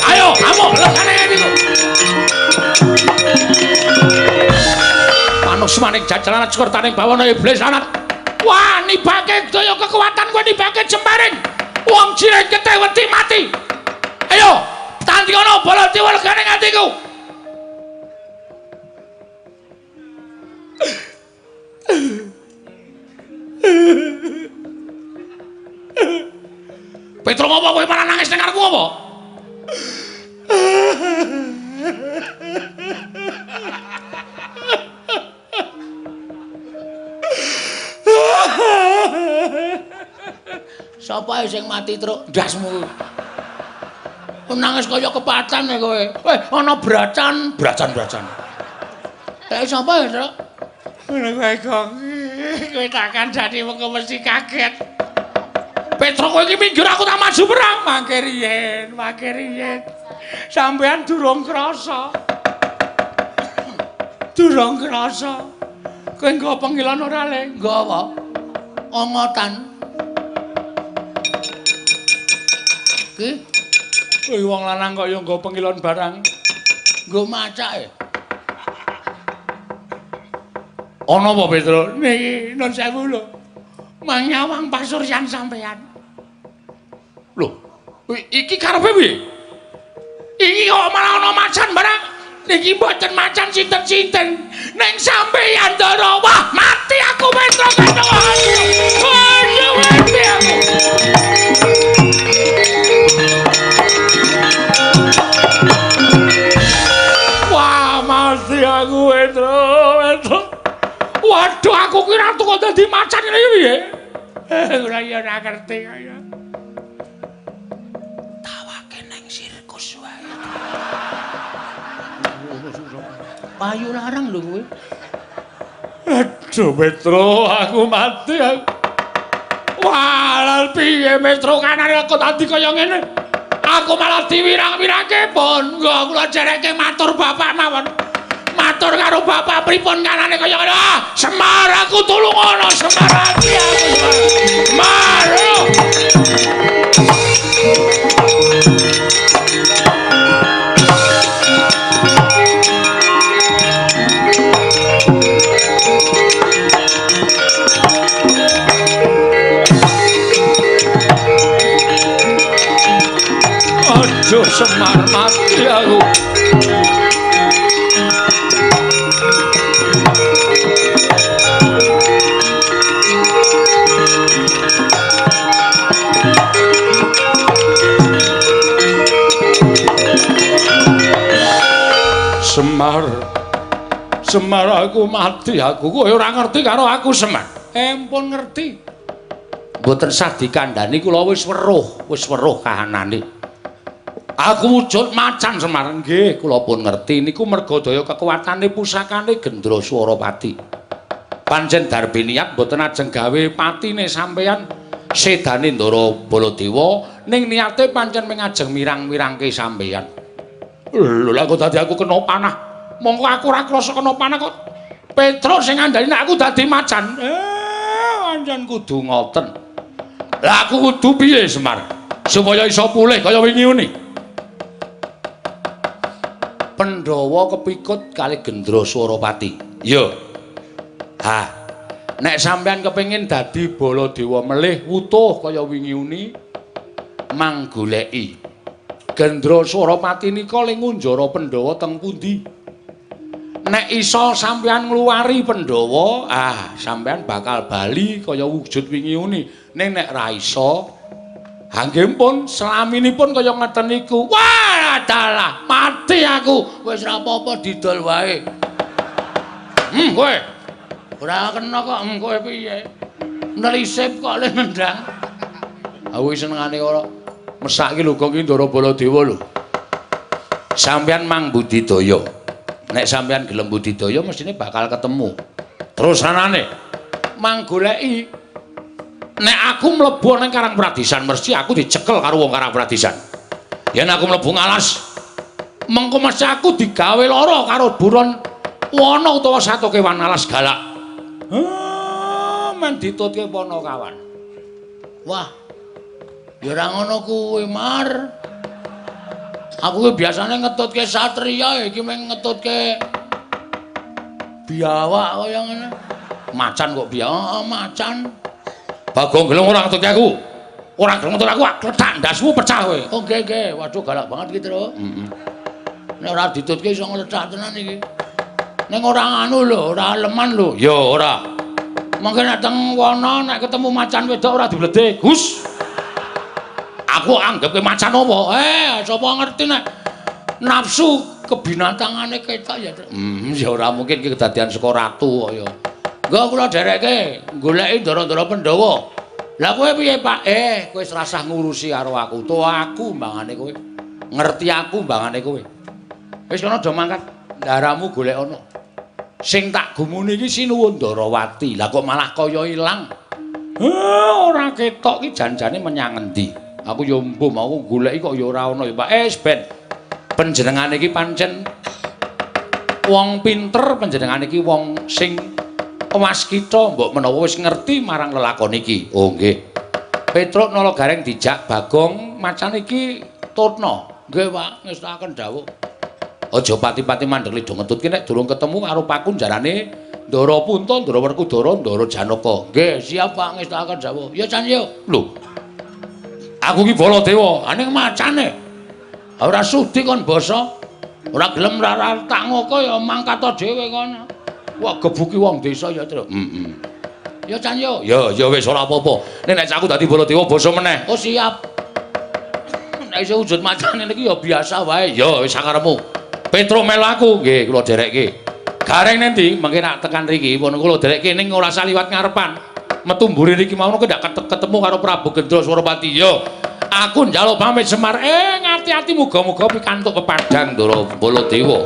ayo amuk lekane niku manus maning jajalan cekertaning bawana iblis lanat wah nibake daya kekuatan kowe nibake jembaring wong cireng kete wedi mati ayo tandingana Baladewa legane ngatiku Petro ngopo kowe malah nangis ning ngarepku apa Sapa sing mati truk ndasmu nangis kaya kepatan ya kowe ana bracan sapa ya truk kowe kok kowe takkan dadi wong mesti kaget Petro kowe iki minggir aku tak maju perang mangke riyen sampean durung krasa kowe nggo pengilan ora le nggo apa ongotan ki kowe wong lanang kok ya nggo pengilan barang nggo macake ana apa Petro niki nun sewu lho manyawang pasuryan sampean lho iki karepe piye iki kok malah ana macan barang niki mboten macan sinten-sinten ning sampeyan Ndara wah mati aku Petro ayo mati aku wah mati aku Petro waduh aku kira tuh kok dadi macan ngene piye ora ya ora ngerti kaya tawake nang sirkus wae payu larang lho kowe aduh Petro aku mati aku wah piye Petro kanane kok dadi kaya ngene aku malah diwirang-wirangke pun nggo kula jereke matur bapak mawon matur karo bapak pripun kanane kaya ngene Semar aku tulung ana Semar ati aku Semar aduh Semar mati aku Semar aku mati aku kowe ora ngerti karo aku Semar empun ngerti mboten sah dikandhani kula wis weruh kahanane aku wujud macan Semar nggih kula pun ngerti niku merga daya kekuatane pusakane Gendra Swarawati pancen darbe niat mboten ajeng gawe patine sampeyan sedane Ndara Baladewa ning niate pancen mengajeng mirang-mirangke sampeyan lho lha kok dadi aku kena panah mongko aku ora krasa kena panah kok Petro sing ngandani nek aku dadi macan pancen kudu ngoten lah aku kudu piye Semar supaya iso pulih kaya wingi ngene Pandhawa kepikut kali Gendra Swarawati yo nek sampean kepengin dadi Baladewa melih wutuh kaya wingi uni manggoleki Gendra Swarawati nika ling ngunjara Pandhawa teng pundi nek iso sampean ngluwari Pandhawa sampean bakal bali kaya wujud wingi uni ning nek ra iso nggih pun selaminipun kaya ngeten niku wah dalah mati aku wis ra apa-apa didol wae kowe ora kena kok kowe piye nelisip kok le nendang Aku senengane ora mesake lho kok iki Ndara Baladewa lho. Sampeyan mang budidaya. Nek sampeyan gelem budidaya mestine bakal ketemu. Terus anane mang goleki nek aku mlebu ning Karang Pradisan mesti aku dicekel karo wong Karang Pradisan. Yen aku mlebu ngalas mengko mesti aku digawe lara karo buron wana utawa satu kewan alas galak. Men ditutke Panakawan. Wah. Ya ora ngono kuwi, Mar. Aku ki biasane ngetutke satriya, iki mung ngetutke biawak kaya ngene. Macan kok biawak, macan. Bagong gelem ora ngetutke aku. Ora gelem ngetutke aku, kletak ndasmu pecah kowe. Oh, nggih. Waduh galak banget iki, Tru. Nek ora ditutke iso ngletak tenan iki. Ning ora anu lho, ora leman lho. Ya ora. Mengke nek teng wana nek ketemu macan wedok ora dibledhe, Gus. Aku anggap ke macan apa? Sapa ngerti nek nafsu kebinatangane ketok ya. Ya ora mungkin ki kedadian saka ratu kaya. Engko kula dereke goleki Ndara-ndara Pandhawa. Lah kowe piye, Pak? Kowe wis rasah ngurusi karo aku. To aku mbangane kowe. Ngerti aku mbangane kowe. Wis kono do mangkat. Ndaramu golek ana. Sing tak gumuni iki Sinuwun Ndarawati. Lah kok malah kaya ilang. Ora ketok ki janjane menyang endi? Aku yo mbuh mau goleki kok ya ora ana ya, Pak. Ben. Panjenengan iki pancen wong pinter, panjenengan iki wong sing waskita, mbok menawa wis ngerti marang lelakon iki. Oh nggih. Petruk nala gareng dijak Bagong macan iki tutna. Nggih, Pak, ngestakaken dawuh. Aja pati-pati mandheg do ngetutke nek durung ketemu karo Pakun jarane Ndara Punta, Ndara Werkudara, Ndara Janaka. Nggih, siap, Pak, ngestakaken dawuh. Ya Can yo. Lho. Aku ki Baladewa, aning macane. Ora sudi kon basa. Ora gelem tak ngoko ya mangkata dhewe kono. Wah, gebuki wong desa ya, Tru. Ya Can yo. Ya wis ora apa-apa. Nek aku dadi Baladewa basa meneh. Oh, siap. Nek iso wujud macane niki ya biasa wae. Ya wis sakarepmu. Petro melu aku, nggih kula derekke. Gareng nendi mengke nak tekan riki pun kula derekke ning ora saliwat ngarepan. Metu mburi riki mau ndak ketemu karo Prabu Gendra Suropati. Yo, aku njaluk pamit Semar. Ngati-ati muga-muga pikantuk pepadang Ndara Baladewa.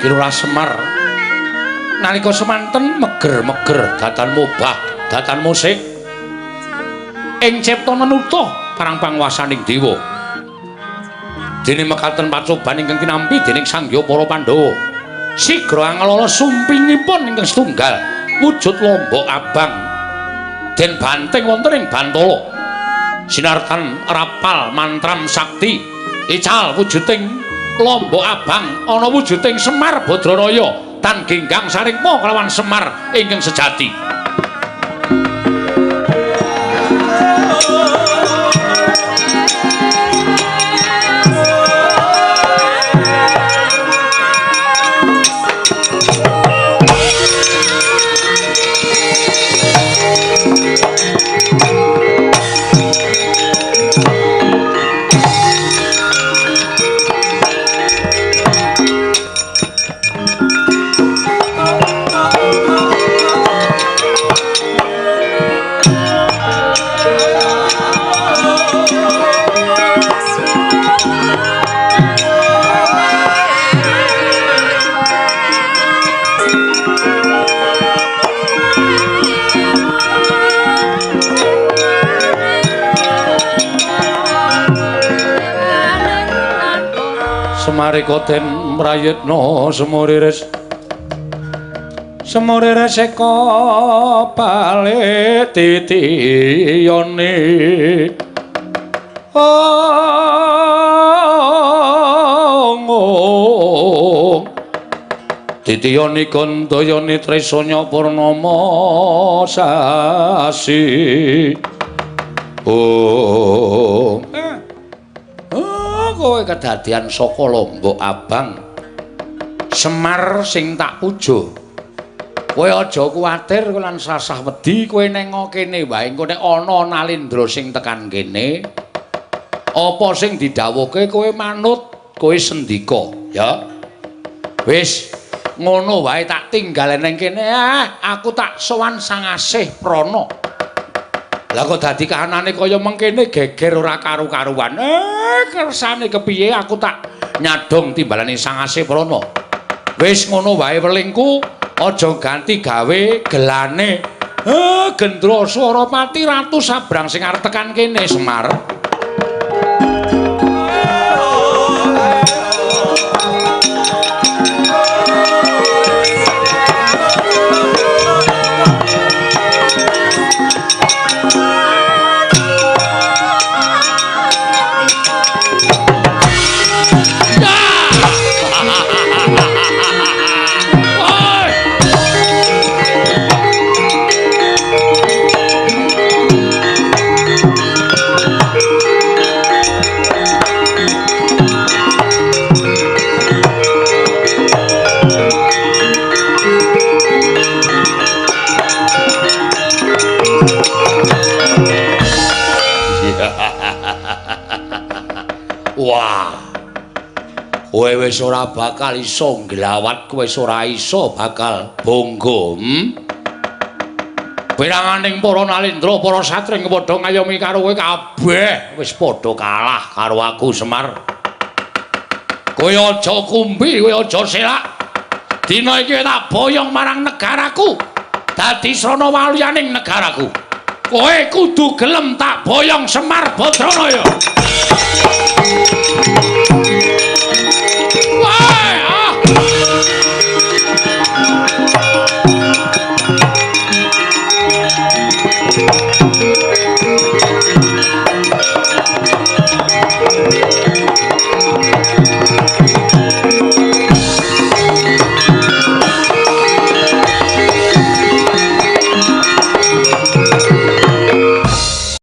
Lurah Semar nalika semanten meger-meger datan mobah datan musik ing cipta nenutuh parang pangwasaning dewa dene mekaten pacoban ingkang kinampi dening Sangya para Pandhawa sigra angelala sumpingipun ingkang setunggal wujud lombok abang den banteng wonten ing Bantala sinartan rapal mantram sakti ical wujuding lombok abang ana wujuding Semar Badraraya tan genggang saringpa kelawan Semar ingkang sejati. Marikoten mrayetna semuriris eka balik titiyane titiyane kandayane tresanya purnama sasi Oh. Oh, kowe kedadian saka Lombok Abang. Semar sing tak puja. Kowe aja kuwatir lan sasah wedi kowe nengo kene wae. Engko nek ana Nalindra sing tekan kene, apa sing didhawuhke kowe manut, kowe sendika, ya. Wis ngono wae tak tinggal ning kene. Aku tak sowan Sang Asih Prana. Lah kok dadi kahanane kaya mengkene geger ora karu-karuan. Kersane kepiye aku tak nyadong timbalane Sang Asih Prana. Wis ngono wae welingku, aja ganti gawe gelane. Gendra Swaramati Ratu Sabrang sing arep tekan kene Semar. Wah. Kowe wis ora bakal iso nglawat, kowe wis ora iso bakal bonggo. Piranganing para Nalindra, para satring padha ngayomi karo kowe kabeh wis padha kalah karo aku Semar. Kowe aja kumbi, kowe aja selak. Dina iki tak boyong marang negaraku. Dadi srana walyaning negaraku. Kowe kudu gelem tak boyong Semar Badranaya.